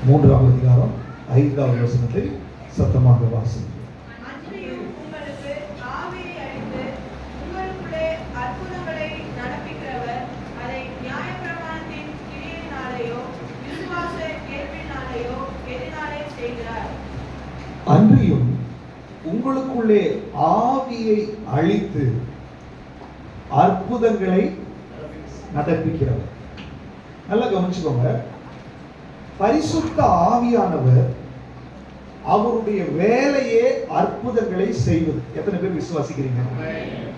3ஆம் அதிகாரம் 5வது வசனத்தை சத்தமாக வாசிக்கிறேன். அன்றியும் உங்களுக்குள்ளே ஆவியை அழித்து அற்புதங்களை நடப்பிக்கிறவர். நல்லா கவனிச்சுக்கோங்க. பரிசுத்த ஆவியானவர் அவருடைய வேலையே அற்புதங்களை செய்வது. எத்தனை பேர் விசுவாசிக்கிறீங்க?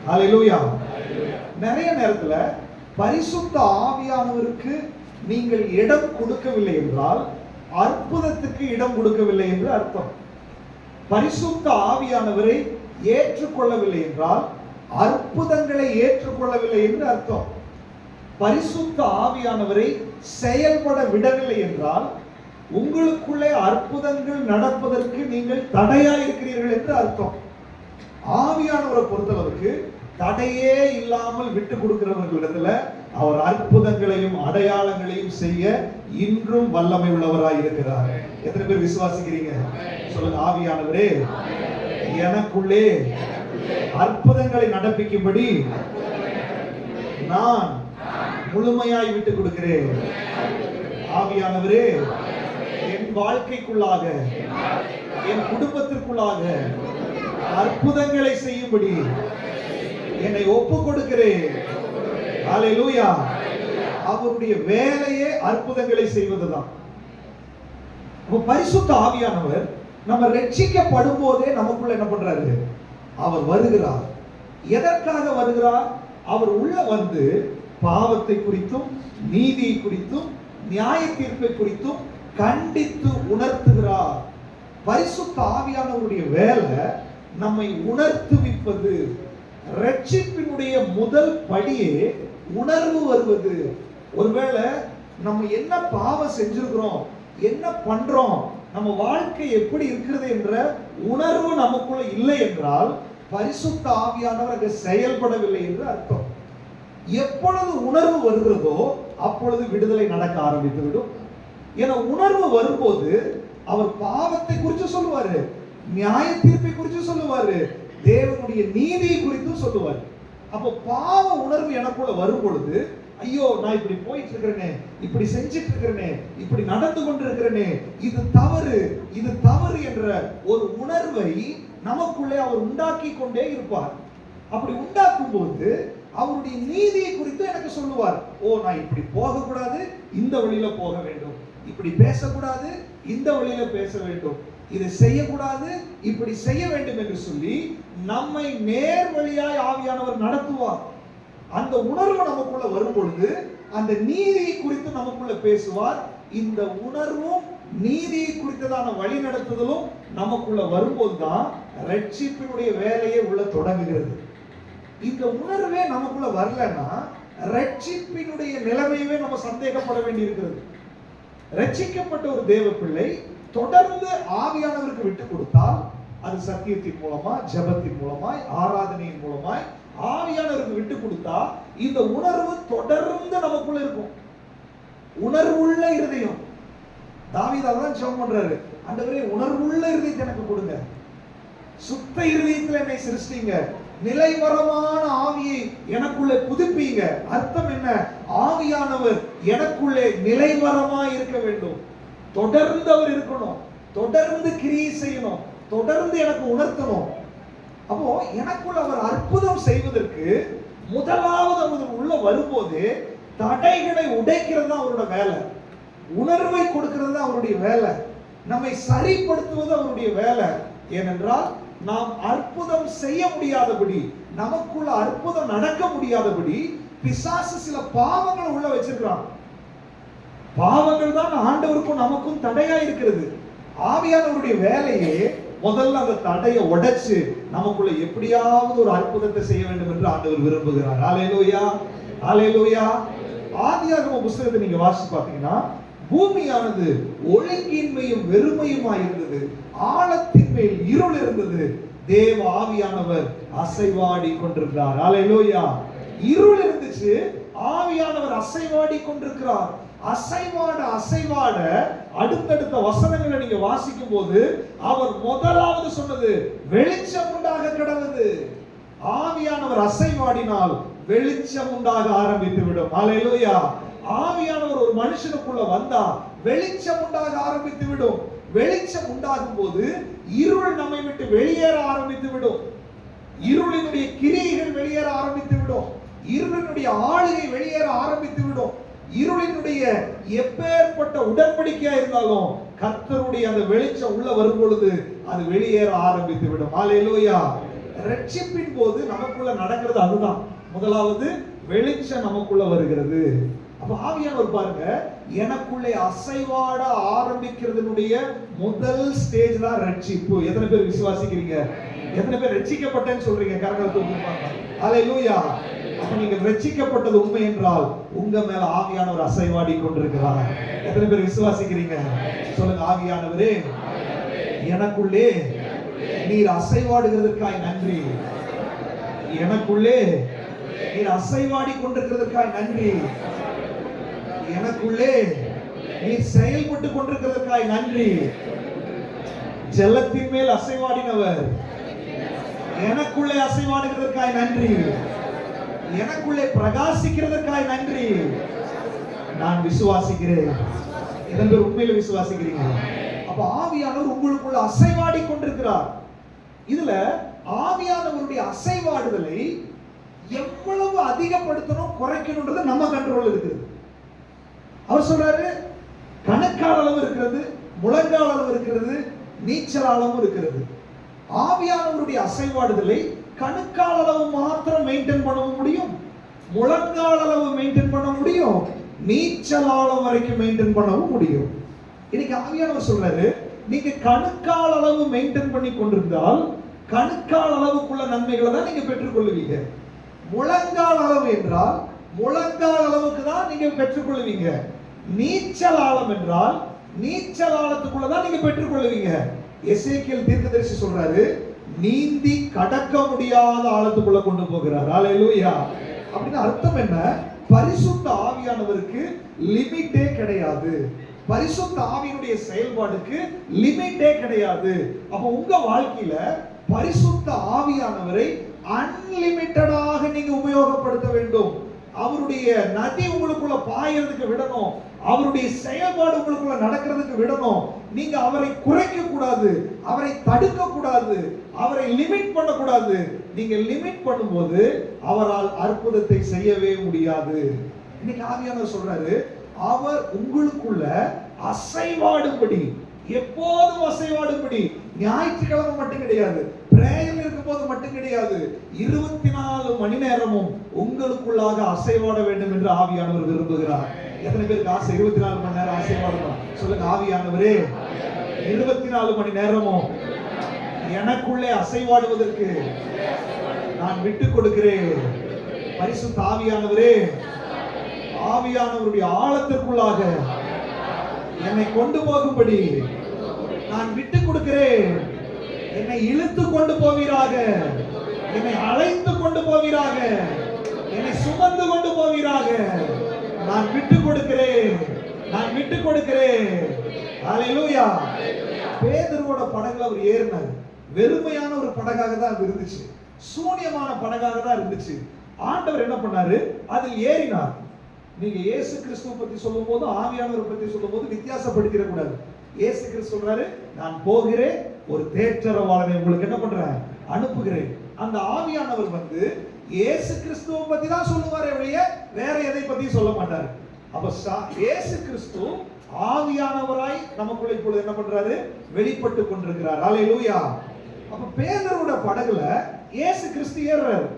ஹல்லேலூயா. நிறைய நேரத்துல பரிசுத்த ஆவியானவருக்கு நீங்கள் இடம் கொடுக்கவில்லை என்றால் அற்புதத்துக்கு இடம் கொடுக்கவில்லை என்று அர்த்தம். பரிசுத்த ஆவியானவரை ஏற்றுக்கொள்ளவில்லை என்றால் அற்புதங்களை ஏற்றுக்கொள்ளவில்லை என்று அர்த்தம். பரிசுத்த ஆவியானவரை செயல்பட விடவில்லை என்றால் உங்களுக்குள்ளே அற்புதங்கள் நடப்பதற்கு நீங்கள் தடையாய் இருக்கிறீர்கள் என்று அர்த்தம். ஆவியானவரை பொறுத்தளவுக்கு தடையே இல்லாமல் விட்டு கொடுக்கிறவர்களிடத்துல அவர் அற்புதங்களையும் அடையாளங்களையும் செய்ய இன்றும் வல்லமை உள்ளவராய் இருக்கிறார். எத்தனை பேர் விசுவாசிக்கிறீங்க? சொல்லுங்க, ஆவியானவரே எனக்குள்ளே அற்புதங்களை நடப்பிக்கும்படி நான் முழுமையாய் விட்டு கொடுக்கிறேன். ஆவியானவரே என் வாழ்க்கைக்குள்ளாக, என் குடும்பத்திற்குள்ளாக அற்புதங்களை செய்யும்படி என்னை ஒப்பு கொடுக்கிறேன். ஹல்லேலூயா. அவருடைய வேலையே அற்புதங்களை செய்வதுதான். பரிசுத்த ஆவியானவர் நம்ம ரட்சிக்கப்படும் போதே நமக்குள்ள என்ன பண்றாரு? அவர் வருகிறார். எதற்காக வருகிறார்? அவர் உள்ள வந்து பாவத்தை குறித்தும் நீதியை குறித்தும் நியாய தீர்ப்பை குறித்தும் கண்டித்து உணர்த்துகிறார். பரிசுத்த ஆவியானவருடைய வேலை நம்மை உணர்த்துவிப்பது. ரட்சிப்பினுடைய முதல் படியே உணர்வு வருவது. ஒருவேளை நம்ம என்ன பாவம் செஞ்சிருக்கிறோம், என்ன பண்றோம், நம்ம வாழ்க்கை எப்படி இருக்கிறது என்ற உணர்வு நமக்குள்ள இல்லை என்றால் பரிசுத்த ஆவியானவர் அங்கே செயல்படவில்லை என்று அர்த்தம். எப்பொழுது உணர்வு வருகிறதோ அப்பொழுது விடுதலை நடக்க ஆரம்பித்து விடும். ஏன்னா உணர்வு வரும்போது அவர் பாவத்தை குறித்து சொல்லுவாரு, நியாய தீர்ப்பை குறித்து சொல்லுவாரு, தேவனுடைய நீதியை குறித்து சொல்லுவாரு. அப்போ பாவ உணர்வு எனக்குள்ள வரும் பொழுது, ஐயோ நான் இப்படி போயிட்டு இருக்கிறேனே, இப்படி செஞ்சிட்டு இருக்கிறேனே, இப்படி நடந்து கொண்டிருக்கிறேனே, இது தவறு, இது தவறு என்ற ஒரு உணர்வை நமக்குள்ளே அவர் உண்டாக்கி கொண்டே இருப்பார். அப்படி உண்டாக்கும் போது அவருடைய நீதியை குறித்து எனக்கு சொல்லுவார். ஓ, நான் இப்படி போகக்கூடாது, இந்த வழியில போக வேண்டும், இப்படி பேசக்கூடாது, இந்த வழியில பேச வேண்டும், இதை செய்யக்கூடாது, இப்படி செய்ய வேண்டும் என்று சொல்லி நம்மை நேர் வழியாய் ஆவியானவர் நடத்துவார். அந்த உணர்வு நமக்குள்ள வரும் பொழுது அந்த நீதியை குறித்து நமக்குள்ள பேசுவார். இந்த உணர்வும் நீதியை குறித்ததான வழி நடத்துதலும் நமக்குள்ள வரும்போதுதான் ரட்சிப்பினுடைய வேலையே உள்ள தொடங்குகிறது. இந்த உணர்வே நமக்குள்ள வரலன்னா ரட்சிப்பினுடைய நிலைமையவே நம்ம சந்தேகப்பட வேண்டி இருக்கிறது. ரட்சிக்கப்பட்ட ஒரு தேவ பிள்ளை தொடர்ந்து ஆவியானவருக்கு விட்டு கொடுத்தால் அது சத்தியத்தின் மூலமா, ஜெபத்தின் மூலமாய், ஆராதனையின் மூலமாய் ஆவியானவருக்கு விட்டு கொடுத்தா இந்த உணர்வு தொடர்ந்து நமக்குள்ள இருக்கும். உணர்வுள்ள இருதயம். தாவீது அதான் ஜெபம் பண்றாரு, ஆண்டவரே உணர்வுள்ள இருதயத்தை எனக்கு கொடுங்க, சுத்த இருதயத்தில் என்னை சிருஷ்டிங்க, நிலைவரமான ஆவியை எனக்குள்ளே புதுப்பீங்க. அர்த்தம் என்ன? ஆவியானவர் எனக்குள்ளே நிலைவரமாய் இருக்க வேண்டும். தொடர்ந்து அவர் இருக்கணும், தொடர்ந்து கிரியை செய்யணும், தொடர்ந்து எனக்கு உணர்த்தணும். அப்போ எனக்குள்ள அவர் அற்புதம் செய்வதற்கு முதலாவது அவர் உள்ள வரும்போது தடைகளை உடைக்கிறது தான் அவரோட வேலை. உணர்வை கொடுக்கிறது தான் அவருடைய வேலை. நம்மை சரிப்படுத்துவது அவருடைய வேலை. ஏனென்றால் நாம் அற்புதம் செய்ய முடியாதபடி, நமக்குள்ள அற்புதம் நடக்க முடியாதபடி பிசாசு சில பாவங்களை உள்ள வச்சிருக்கிறான். பாவங்கள் தான் ஆண்டவருக்கும் நமக்கும் தடையா இருக்கிறது. ஆவியானவருடைய வேலையே முதல்ல அந்த தடையை உடைச்சு நமக்குள்ள எப்படியாவது ஒரு அற்புதத்தை செய்ய வேண்டும் என்று ஆண்டவர் விரும்புகிறார். ஹல்லேலூயா, ஹல்லேலூயா. ஆதியாகம புத்தகத்தை நீங்க வாசிச்சு பார்த்தீங்கன்னா, பூமியானது ஒழுங்கின்மையும் வெறுமையுமாய் இருந்தது, ஆழத்தின் மேல் இருள் இருந்தது, தேவ ஆவியானவர் அசைவாடி கொண்டிருந்தார். ஹல்லேலூயா. இருள் இருந்துச்சு, ஆவியானவர் அசைவாடி கொண்டிருக்கிறார். அசைவாட அடுத்தடுத்த வசனங்களை நீங்க வாசிக்கும் போது அவர் முதலாவது சொன்னது வெளிச்சம் உண்டாக கடவுது. ஆவியானவர் அசைவாடினால் வெளிச்சம் உண்டாக ஆரம்பித்து விடும். ஹல்லேலூயா. ஆவியானவர் ஒரு மனுஷனுக்குள்ள வந்தா வெளிச்சம் உண்டாக ஆரம்பித்து விடும். வெளிச்சம் உண்டாகும் போது இருள் நம்மை விட்டு வெளியேற ஆரம்பித்து விடும். இருளினுடைய கிரியைகள் வெளியேற ஆரம்பித்து விடும். இருளினுடைய ஆளுகை வெளியேற ஆரம்பித்து விடும். இருளினுடைய எப்பேற்பட்ட உடன்படிக்கையா இருந்தாலும் கர்த்தருடைய அந்த வெளிச்சம் உள்ள வரும் பொழுது அது வெளியேற ஆரம்பித்து விடும். ஹல்லேலூயா. ரட்சிப்பின் போது நமக்குள்ள நடக்கிறது அதுதான். முதலாவது வெளிச்சம் நமக்குள்ள வருகிறது. அப்ப ஆவியானவர் பாருங்க, எனக்குள்ளே அசைவாட ஆரம்பிக்கிறதுனுடைய முதல் ஸ்டேஜ் தான் ரட்சிப்பு. எத்தனை பேர் விசுவாசிக்கிறீங்க? எத்தனை பேர் ரட்சிக்கப்பட்டேன்னு சொல்றீங்க? கரங்களை தூக்குங்க. ஹல்லேலூயா. அப்ப நீங்க ரட்சிக்கப்பட்டது உண்மை என்றால் உங்க மேல ஆவியானவர் அசைவாடி கொண்டிருக்கிறார். எத்தனை பேர் விசுவாசிக்கிறீங்க? சொல்லுங்க, ஆவியானவரே எனக்குள்ளே நீர் அசைவாடுகிறதற்காய் நன்றி. எனக்குள்ளே நீர் அசைவாடி கொண்டிருக்கிறதற்காய் நன்றி. எனக்குள்ளே நீர் செயல்பட்டு கொண்டிருக்கிறதற்காய் நன்றி. ஜலத்தின் மேல் அசைவாடினவர் எனக்குள்ளே அசைவாடுகிறதற்காய் நன்றி. எனக்குள்ளே பிரகாசிக்கிறதற்காய் நன்றி. நான் விசுவாசிக்கிறேன். இதன் பேர் உண்மையில விசுவாசிக்கிறீங்க? அப்ப ஆவியானவர் உங்களுக்குள்ள அசைவாடி கொண்டிருக்கிறார். இதுல ஆவியானவருடைய அசைவாடுதலை எவ்வளவு அதிகப்படுத்தணும் குறைக்கணும்ன்றது நம்ம கண்ட்ரோல் இருக்குது. அவர் சொல்றாரு, கணக்கால் அளவு இருக்கிறது, முழங்கால் அளவு இருக்கிறது, நீச்சல் அளவு இருக்கிறது. ஆவியானவருடைய அசைவாடுதலை கணுக்கால் அளவு மாத்திரம் மெயின்டைன் பண்ண முடியும், முழங்கால் அளவு மெயின்டைன் பண்ண முடியும், நீச்சல் ஆழம் வரைக்கும் மெயின்டைன் பண்ணவும் முடியும். இன்னைக்கு ஆவியானவர் சொல்றாரு, நீங்க கணுக்கால் அளவு மெயின்டைன் பண்ணி கொண்டிருந்தால் கணுக்கால் அளவுக்குள்ள நன்மைகளை தான் நீங்க பெற்றுக்கொள்வீங்க. முழங்கால் அளவு என்றால் முழங்கால் அளவுக்கு தான் நீங்க பெற்றுக்கொள்வீங்க. நீச்சல் ஆழம் என்றால் நீச்சல் ஆழத்துக்குள்ள தான் நீங்க பெற்றுக்கொள்வீங்க. எசேக்கியேல் தீர்க்கதரிசி சொல்றாரு, நீந்தி கடக்க முடியாத ஆழத்துக்குள்ள கொண்டு போகிறார். ஹல்லேலூயா. அப்படின்னு அர்த்தம் என்ன? பரிசுத்த ஆவியானவருக்கு லிமிட்டே கிடையாது. பரிசுத்த ஆவியினுடைய செயல்பாடுக்கு லிமிட்டே கிடையாது. அப்ப உங்க வாழ்க்கையில பரிசுத்த ஆவியானவரை அன்லிமிட்டடாக நீங்க உபயோகப்படுத்த வேண்டும். அவருடைய நதி உங்களுக்குள்ள பாயறதுக்கு விடணும். அவருடைய செயல்பாடு உங்களுக்குள்ள நடக்கிறதுக்கு விடணும். நீங்க அவரை குறைக்க கூடாது, அவரை தடுக்க கூடாது, அவரை லிமிட் பண்ண கூடாது. நீங்க லிமிட் பண்ணும்போது அவரால் அற்புதத்தை செய்யவே முடியாது. இன்னைக்கு ஆவியானவர் சொல்றாரு, அவர் உங்களுக்குள்ள அசைவாடும்படி, எப்போதும் அசைவாடும்படி, ஞாயிற்றுக்கிழமை மட்டும் கிடையாது, பிரேயர் இருக்கும் போது மட்டும் கிடையாது, 24 மணி நேரமும் உங்களுக்குள்ளாக அசைவாட வேண்டும் என்று ஆவியானவர் விரும்புகிறார். எத்தனை பேருக்கு ஆசை 24 மணி நேரம் அசைவாடணும்? சொல்லுங்க, ஆவியானவரே 24 மணி நேரமும் எனக்குள்ளே அசைவாடுவதற்கு நான் விட்டுக் கொடுக்கிறேன். பரிசுத்த ஆவியானவரே, ஆவியானவருடைய ஆழத்திற்குள்ளாக என்னை கொண்டு போகும்படி நான் விட்டுக் கொடுக்கிறேன். என்னை இழுத்து கொண்டு போவீராக, என்னை அழைத்து கொண்டு போவீராக, என்னை சுமந்து கொண்டு போவீராக. நான் விட்டுக் கொடுக்கிறேன், நான் விட்டுக் கொடுக்கிறேன். ஹல்லேலூயா. பேதுருவோட படகுல அவர் ஏறினார். வெறுமையான ஒரு படகாக தான் அது இருந்துச்சு, சூன்யமான படகாக தான் இருந்துச்சு. ஆண்டவர் என்ன பண்ணாரு? அதில் ஏறினார். நீங்க இயேசு கிறிஸ்துவை பத்தி சொல்லும் போது, ஆவியானவரை பத்தி சொல்லும் போது வித்தியாசப்படுத்திட கூடாது. இயேசு கிறிஸ்து சொல்றாரு, நான் போகிறேன், ஒரு தேற்றரவாளனை உங்களுக்கு என்ன பண்றேன்? அனுப்புகிறேன். அந்த ஆவியானவர் வந்து இயேசு கிறிஸ்துவை பத்தி தான் சொல்லுவாரே ஒழிய வேற எதை பத்தி சொல்ல மாட்டாரு. அப்ப இயேசு கிறிஸ்து ஆவியானவராய் நமக்குள்ள இப்பொழுது என்ன பண்றாரு? வெளிப்பட்டு கொண்டிருக்கிறார். ஹல்லேலூயா. அப்ப பேதுருவோட படகுல இயேசு கிறிஸ்து ஏறுறாரு.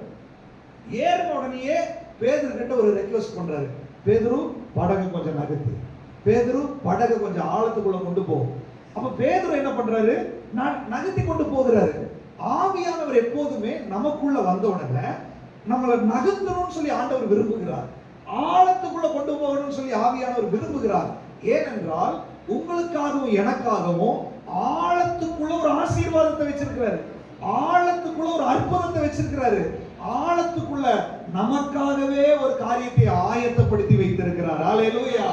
ஏறின உடனே பேதுரு கிட்ட ஒரு ரெக்வெஸ்ட் பண்றாரு, பேதுரு படகு கொஞ்சம் நகர்த்து, பேதுரு படகு கொஞ்சம் ஆழத்துக்குள்ள கொண்டு போ. அப்ப பேதுரு என்ன பண்றாரு? நான் நகர்த்தி கொண்டு போகிறாரு. ஆவியானவர் எப்போதுமே நமக்குள்ள வந்த உடனே நம்மளை நகர்த்தணும்னு சொல்லி ஆண்டவர் விரும்புகிறார். ஆழத்துக்குள்ள கொண்டு போகணும்னு சொல்லி ஆவியானவர் விரும்புகிறார். ஏனென்றால் உங்களுக்காகவும் எனக்காகவும் ஆழத்துக்குள்ள ஒரு ஆசீர்வாதத்தை வச்சிருக்கிறாரு, ஆழத்துக்குள்ள ஒரு அற்புதத்தை வச்சிருக்கிறாரு, ஆழத்துக்குள்ள நமக்காகவே ஒரு காரியத்தை ஆயத்தப்படுத்தி வைத்திருக்கிறார். ஹல்லேலூயா.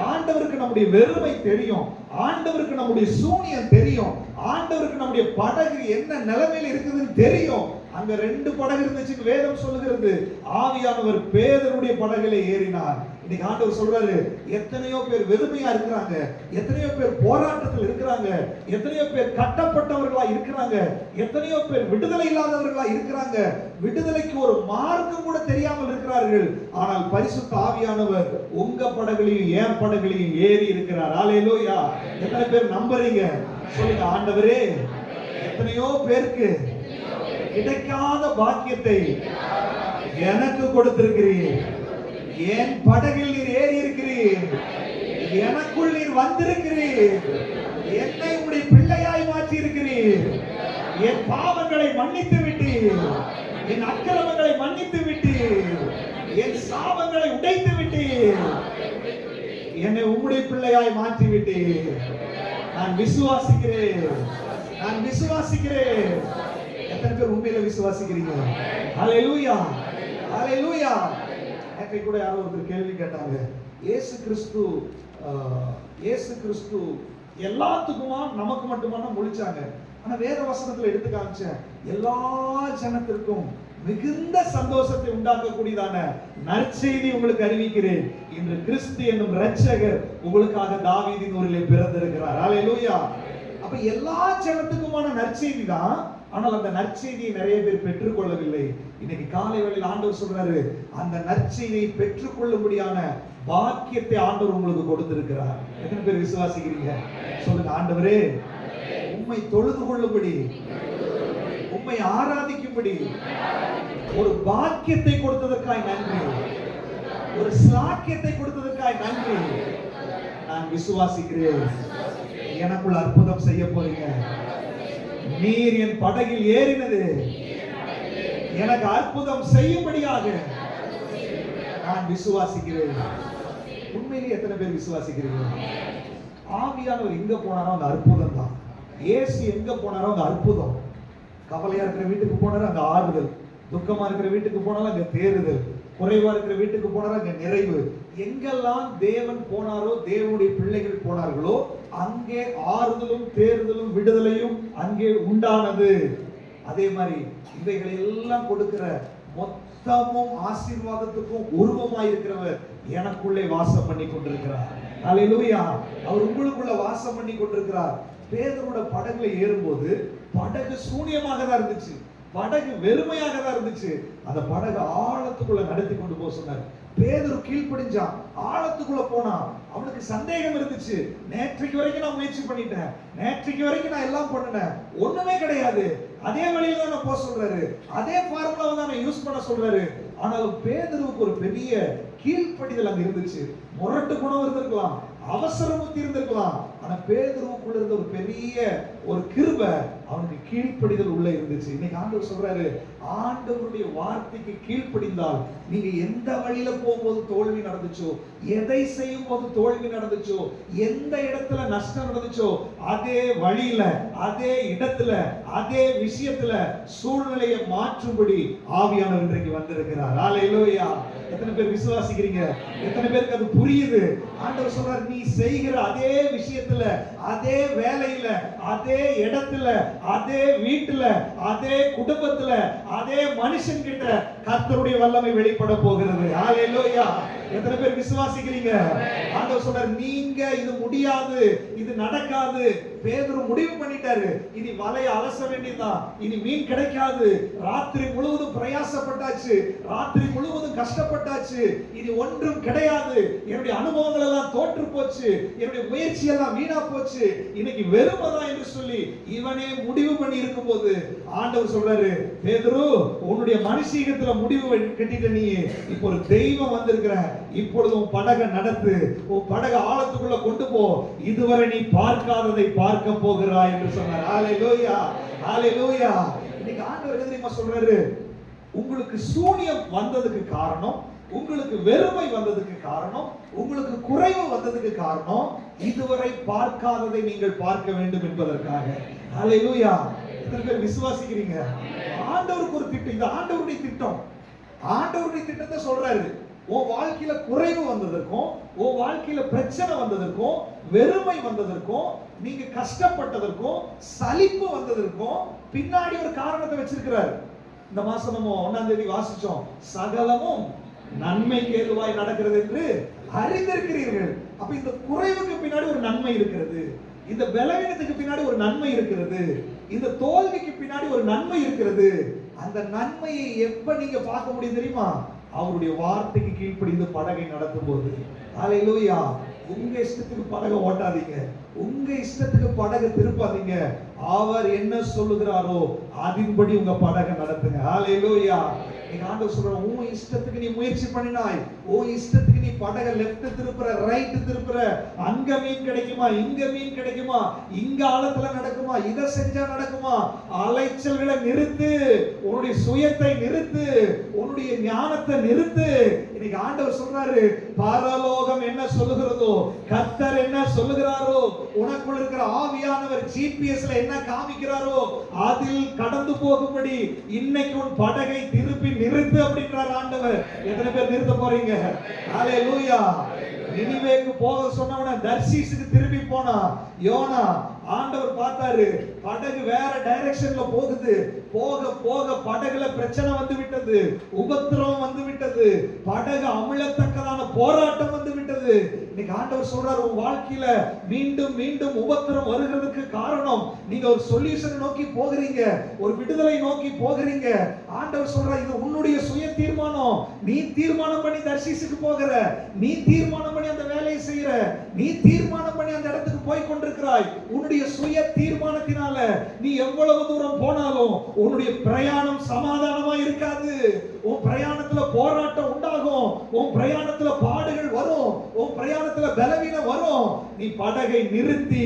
ஆண்டவருக்கு நம்முடைய வெறுமை தெரியும், ஆண்டவருக்கு நம்முடைய சூனியம் தெரியும், ஆண்டவருக்கு நம்முடைய படகு என்ன நிலைமையில் இருக்குதுன்னு தெரியும். அங்க 2 படகு இருந்துச்சு, வேதம் சொல்லுகிறது. ஆவியானவர் பேதருடைய படகுல ஏறினார். இன்னைக்கு ஆண்டவர் சொல்றாரு, எத்தனையோ பேர் வெறுமையா இருக்கிறாங்க, எத்தனையோ பேர் போராட்டத்தில் இருக்கிறாங்க, எத்தனையோ பேர் கட்டப்பட்டவர்களா இருக்கிறாங்க, எத்தனையோ பேர் விடுதலை இல்லாதவர்களா இருக்கிறாங்க, விடுதலைக்கு ஒரு மார்க்கம் கூட தெரியாமல் இருக்கிறார்கள். ஆனால் பரிசுத்த ஆவியானவர் உங்க படகுலையும் என் படகுலையும் ஏறி இருக்கிறார். ஹல்லேலூயா! எத்தனை பேர் நம்புறீங்க? சொல்லுங்க, ஆண்டவரே எத்தனையோ பேருக்கு கிடைக்காத பாக்கியத்தை எனக்கு கொடுத்திருக்கிறீர். என் படகில் நீர் ஏறி இருக்கிறீர், எனக்குள் நீர் வந்திருக்கிறீர், என்னை உம்முடைய பிள்ளையாய் மாற்றி இருக்கிறீர், என் பாவங்களை மன்னித்து விட்டீர், என் அக்கிரமங்களை மன்னித்து விட்டீர், என் சாபங்களை உடைத்து விட்டீர், என்னை உம்முடைய பிள்ளையாய் மாற்றி விட்டீர். நான் விசுவாசிக்கிறேன், நான் விசுவாசிக்கிறேன். எத்தனை பேர் உண்மையில விசுவாசிக்கிறீங்க? ஹல்லேலூயா, ஹல்லேலூயா. நேற்று கூட யாரோ ஒருத்தர் கேள்வி கேட்டாங்க, இயேசு கிறிஸ்து எல்லாத்துக்குமா நமக்கு மட்டுமா முழிச்சாங்க? ஆனா வேத வசனத்துல எடுத்து காமிச்சேன், எல்லா ஜனத்திற்கும் மிகுந்த சந்தோஷத்தை உண்டாக்கக்கூடியதான நற்செய்தி உங்களுக்கு அறிவிக்கிறேன். இன்று கிறிஸ்து என்னும் இரட்சகர் உங்களுக்காக தாவீதின் ஊரிலே பிறந்திருக்கிறார். ஹல்லேலூயா. அப்ப எல்லா ஜனத்துக்குமான நற்செய்தி தான். ஆனால் அந்த நற்செய்தியை நிறைய பேர் பெற்றுக்கொள்ளவில்லை. இன்னைக்கு காலை வேளையில் ஆண்டவர் சொல்றாரு, அந்த நற்செய்தியை பெற்றுக்கொள்ளும்படியான பாக்கியத்தை ஆண்டவர் உங்களுக்கு கொடுத்திருக்கிறார். எத்தனை பேர் விசுவாசிக்கிறீங்க? சொல்லுங்க, ஆண்டவரே உம்மை தொழுது கொள்ளும்படி, உம்மை ஆராதிக்கும்படி ஒரு பாக்கியத்தை கொடுத்ததற்காய் நன்றி, ஒரு சாக்கியத்தை கொடுத்ததற்காய் நன்றி. நான் விசுவாசிக்கிறேன், எனக்குள்ள அற்புதம் செய்ய போறீங்க. நீர் என் படகில் ஏறினது எனக்கு அற்புதம் செய்யும்படியாக நான் விசுவாசிக்கிறேன். உண்மையிலேயே எத்தனை பேர் விசுவாசிக்கிறீங்க? ஆவியானவர் எங்க போனாரோ அந்த அற்புதம் தான். இயேசு எங்க போனாரோ அந்த அற்புதம். கவலையா இருக்கிற வீட்டுக்கு போனாரோ அந்த ஆறுதல், துக்கமா இருக்கிற வீட்டுக்கு போனாலும் அங்க தேறுதல், குறைவா இருக்கிற வீட்டுக்கு போனாரோ அங்க நிறைவு. எங்கெல்லாம் தேவன் போனாரோ, தேவனுடைய பிள்ளைகள் போனார்களோ, அங்கே ஆறுதலும் தேறுதலும் விடுதலையும் அங்கே உண்டானது. அதே மாதிரி இவைகளை எல்லாம் கொடுக்கிற மொத்தமும் ஆசீர்வாதத்துக்கும் உருவமாய் இருக்கிறவர் எனக்குள்ளே வாசம் பண்ணி கொண்டிருக்கிறார். ஹல்லேலூயா. அவர் உங்களுக்குள்ள வாசம் பண்ணி கொண்டிருக்கிறார். பேதுருவோட படகுல ஏறும்போது படகு சூனியமாக தான் இருந்துச்சு, படகு வெறுமையாக தான் இருந்துச்சு. அந்த படகு ஆழத்துக்குள்ள நடத்தி கொண்டு போக சொன்னார். பேதுரு கீழ்ப்படிஞ்சான், ஆழத்துக்குள்ள போனான். அவனுக்கு சந்தேகம் இருந்துச்சு. நேற்றைக்கு வரைக்கும் நான் முயற்சி பண்ணிட்டேன், நேற்றைக்கு வரைக்கும் நான் எல்லாம் பண்ணினேன், ஒண்ணுமே கிடையாது. அதே வழியில தான் நான் போக சொல்றாரு, அதே ஃபார்முலாவை தான் நான் யூஸ் பண்ண சொல்றாரு. ஆனாலும் பேதுருவுக்கு ஒரு பெரிய கீழ்ப்படிதல் அங்க இருந்துச்சு. முரட்டு குணம் இருந்திருக்கலாம், அவசர புத்தி இருந்திருக்கலாம். ஆனா பேதுருவுக்குள்ள இருந்த ஒரு பெரிய ஒரு கிருபை, அவனுக்கு கீழ்ப்படிதல் உள்ள இருந்துச்சு. இன்னைக்கு ஆண்டவர் சொல்றாரு, ஆண்டவருடைய வார்த்தைக்கு கீழ்ப்படிந்தால் நீங்க எந்த வழியில போகும்போது தோல்வி நடந்துச்சோ, எதை செய்யும் போது தோல்வி நடந்துச்சோ, எந்த இடத்துல நஷ்டம் நடந்துச்சோ, அதே வழியில, அதே இடத்துல, அதே விஷயத்துல சூழ்நிலையை மாற்றும்படி ஆவியானவர் இன்றைக்கு வந்திருக்கிறார். ஹல்லேலூயா. எத்தனை பேர் விசுவாசிக்கிறீங்க? எத்தனை பேருக்கு அது புரியுது? ஆண்டவர் சொல்றாரு, நீ செய்கிற அதே விஷயத்துல, அதே வேலையில, அதே இடத்துல, அதே வீட்டுல, அதே குடும்பத்துல, அதே மனுஷன் கிட்ட கர்த்தருடைய வல்லமை வெளிப்பட போகிறது. ஹல்லேலூயா. எத்தனை பேர் விசுவாசிக்கிறீங்க? ஆண்டவர் சொல்றாரு, நீங்க இது முடியாது, இது நடக்காது. பேதுரு முடிவு பண்ணிட்டாரு, இனி வலையை அலச வேண்டியதுதான், இனி மீன் கிடைக்காது. ராத்திரி முழுவதும் பிரயாசப்பட்டாச்சு, ராத்திரி முழுவதும் கஷ்டப்பட்டாச்சு, இனி ஒன்றும் கிடையாது, என்னுடைய அனுபவங்கள் எல்லாம் தோற்று போச்சு, என்னுடைய முயற்சி எல்லாம் வீணா போச்சு, இன்னைக்கு வெறுமைதான் என்று சொல்லி இவனே முடிவு பண்ணி இருக்கும் போது ஆண்டவர் சொல்றாரு, பேதுரு உன்னுடைய மனுஷீகத்துல முடிவு கட்டிட்ட, நீ இப்போ ஒரு தெய்வம் வந்திருக்கிற, இப்பொழுது உன் படகை நடத்து, உன் படகை ஆழத்துக்குள்ள கொண்டு போ, இதுவரை நீ பார்க்காததை பார்க்க போகிறாய் என்று சொன்னார். ஹல்லேலூயா, ஹல்லேலூயா. இன்னைக்கு ஆண்டவர் என்ன தெரியுமா சொல்றாரு, உங்களுக்கு சூனியம் வந்ததுக்கு காரணம், உங்களுக்கு வெறுமை வந்ததுக்கு காரணம், உங்களுக்கு குறைவு வந்ததுக்கு காரணம், இதுவரை பார்க்காததை நீங்கள் பார்க்க வேண்டும் என்பதற்காக. ஹல்லேலூயா. எத்தனை பேர் விசுவாசிக்கிறீங்க? ஆண்டவருக்கு ஒரு திட்டம், இந்த ஆண்டவருடைய திட்டம், ஆண்டவருடைய திட்டத்தை சொல்றாரு. உன் வாழ்க்கையில குறைவு வந்ததற்கும், உன் வாழ்க்கையில பிரச்சனை வந்ததற்கும், வெறுமை வந்ததற்கும், நீங்க கஷ்டப்பட்டதற்கும், சலிப்பு வந்ததற்கும் பின்னாடி ஒரு காரணத்தை வச்சிருக்கிறார். இந்த மாசம் நம்ம 1ஆம் தேதி வாசிச்சோம், சகலமும் நன்மைக்கு ஏதுவாய் நடக்கிறது என்று அறிந்திருக்கிறீர்கள். அப்ப இந்த குறைவுக்கு பின்னாடி ஒரு நன்மை இருக்கிறது, இந்த பலவீனத்துக்கு பின்னாடி ஒரு நன்மை இருக்கிறது, இந்த தோல்விக்கு பின்னாடி ஒரு நன்மை இருக்கிறது. அந்த நன்மையை எப்ப நீங்க பார்க்க முடியும் தெரியுமா? அவருடைய வார்த்தைக்கு கீழ்ப்படிந்து படகை நடத்தும் போது. ஹல்லேலூயா. உங்க இஷ்டத்துக்கு படகை ஓட்டாதீங்க, உங்க இஷ்டத்துக்கு படகை திருப்பாதீங்க. அவர் என்ன சொல்லுகிறாரோ அதன்படி உங்க படகை நடத்துங்க. ஹல்லேலூயா. நீங்க ஆண்டவர் சொல்ற உன் இஷ்டத்துக்கு நீ முயற்சி பண்ணினாய், உன் இஷ்டத்துக்கு நீ படகை லெஃப்ட் திருப்புற, ரைட் திருப்புற, அங்க மீன் கிடைக்குமா, இங்க மீன் கிடைக்குமா, இங்க ஆழத்துல நடக்குமா, இத செஞ்சா நடக்குமா? அலைச்சல்களை நிறுத்து, உன்னுடைய சுயத்தை நிறுத்து, உன்னுடைய ஞானத்தை நிறுத்து. இன்னைக்கு ஆண்டவர் சொல்றாரு, பரலோகம் என்ன சொல்லுகிறதோ, கர்த்தர் என்ன சொல்லுகிறாரோ, உனக்குள்ள இருக்கிற ஆவியானவர் ஜிபிஎஸ்ல என்ன காமிக்கிறாரோ அதில் கடந்து போகும்படி இன்னைக்கு உன் படகை திருப்பி நிறுத்து அப்படின்றார் ஆண்டவர். எத்தனை பேர் நிறுத்த போறீங்க? ஹல்லேலூயா. நினிவேக்கு போக சொன்னவன தர்ஷீசுக்கு திரும்பி போனா யோனா. ஆண்டவர் பார்த்தாரு, படகு வேற டைரக்ஷன்ல போகுது. போக போக படகுல பிரச்சனை வந்து விட்டது, உபத்திரவம் வந்து விட்டது, படகு அமிழத்தக்கதான போராட்டம் வந்து விட்டது. இன்னைக்கு ஆண்டவர் சொல்றாரு, உன் வாழ்க்கையில மீண்டும் மீண்டும் உபத்திரம் வருகிறதுக்கு காரணம் நீங்க ஒரு சொல்யூஷன் நோக்கி போகிறீங்க, ஒரு விடுதலை நோக்கி போகிறீங்க. ஆண்டவர் சொல்றாரு, இது உன்னுடைய சுய தீர்மானம். நீ தீர்மானம் பண்ணி தர்ஷீசுக்கு போகிற, நீ தீர்மானம் பண்ணி அந்த வேலையை செய்யற, நீ தீர்மானம் பண்ணி அந்த இடத்துக்கு போய் கொண்டிருக்கிறாய். உன்னுடைய சுய தீர்மானத்தினால நீ எவ்வளவு தூரம் போனாலும் உன்னுடைய பிரயாணம் சமாதானமா இருக்காது. உன் பிரயாணத்துல போராட்டம் உண்டாகும், உன் பிரயாணத்துல பாடுகள் வரும், உன் பிரயாணத்துல பலவீனம் வரும். நீ படகை நிறுத்தி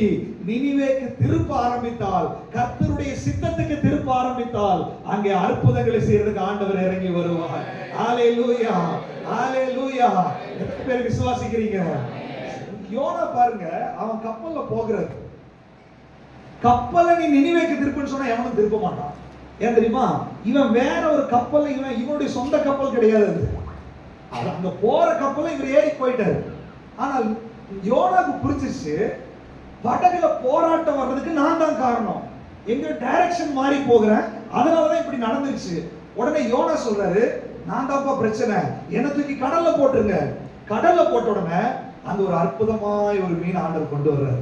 நினிவேக்கு திருப்ப ஆரம்பித்தால், கர்த்தருடைய சித்தத்துக்கு திருப்ப ஆரம்பித்தால், அங்கே அற்புதங்களை செய்யறதுக்கு ஆண்டவர் இறங்கி வருவார். ஹல்லேலூயா, ஹல்லேலூயா. எத்தனை பேர் விசுவாசிக்கிறீங்க? யோனா பாருங்க, அவன் கப்பல்ல போகிறது. கப்பலை நீ நினிவேக்கு திருப்புன்னு சொன்னா எவனும் திருப்ப மாட்டான். ஏன் தெரியுமா? இவன் வேற ஒரு கப்பல், இவனுடைய சொந்த கப்பல் கிடையாது. அது அங்க போற கப்பலை இவர் ஏறி போயிட்டாரு. ஆனால் யோனாக்கு புரிஞ்சிச்சு, படகுல போராட்டம் வர்றதுக்கு நான் தான் காரணம், எங்க டைரக்ஷன் மாறி போகிறேன், அதனாலதான் இப்படி நடந்துருச்சு. உடனே யோனா சொல்றாரு, நான் தான்ப்பா பிரச்சனை, என்ன தூக்கி கடல்ல போட்டுருங்க. கடல்ல போட்ட உடனே அங்க ஒரு அற்புதமாய் ஒரு மீன் ஆண்டவர் கொண்டு வர்றாரு.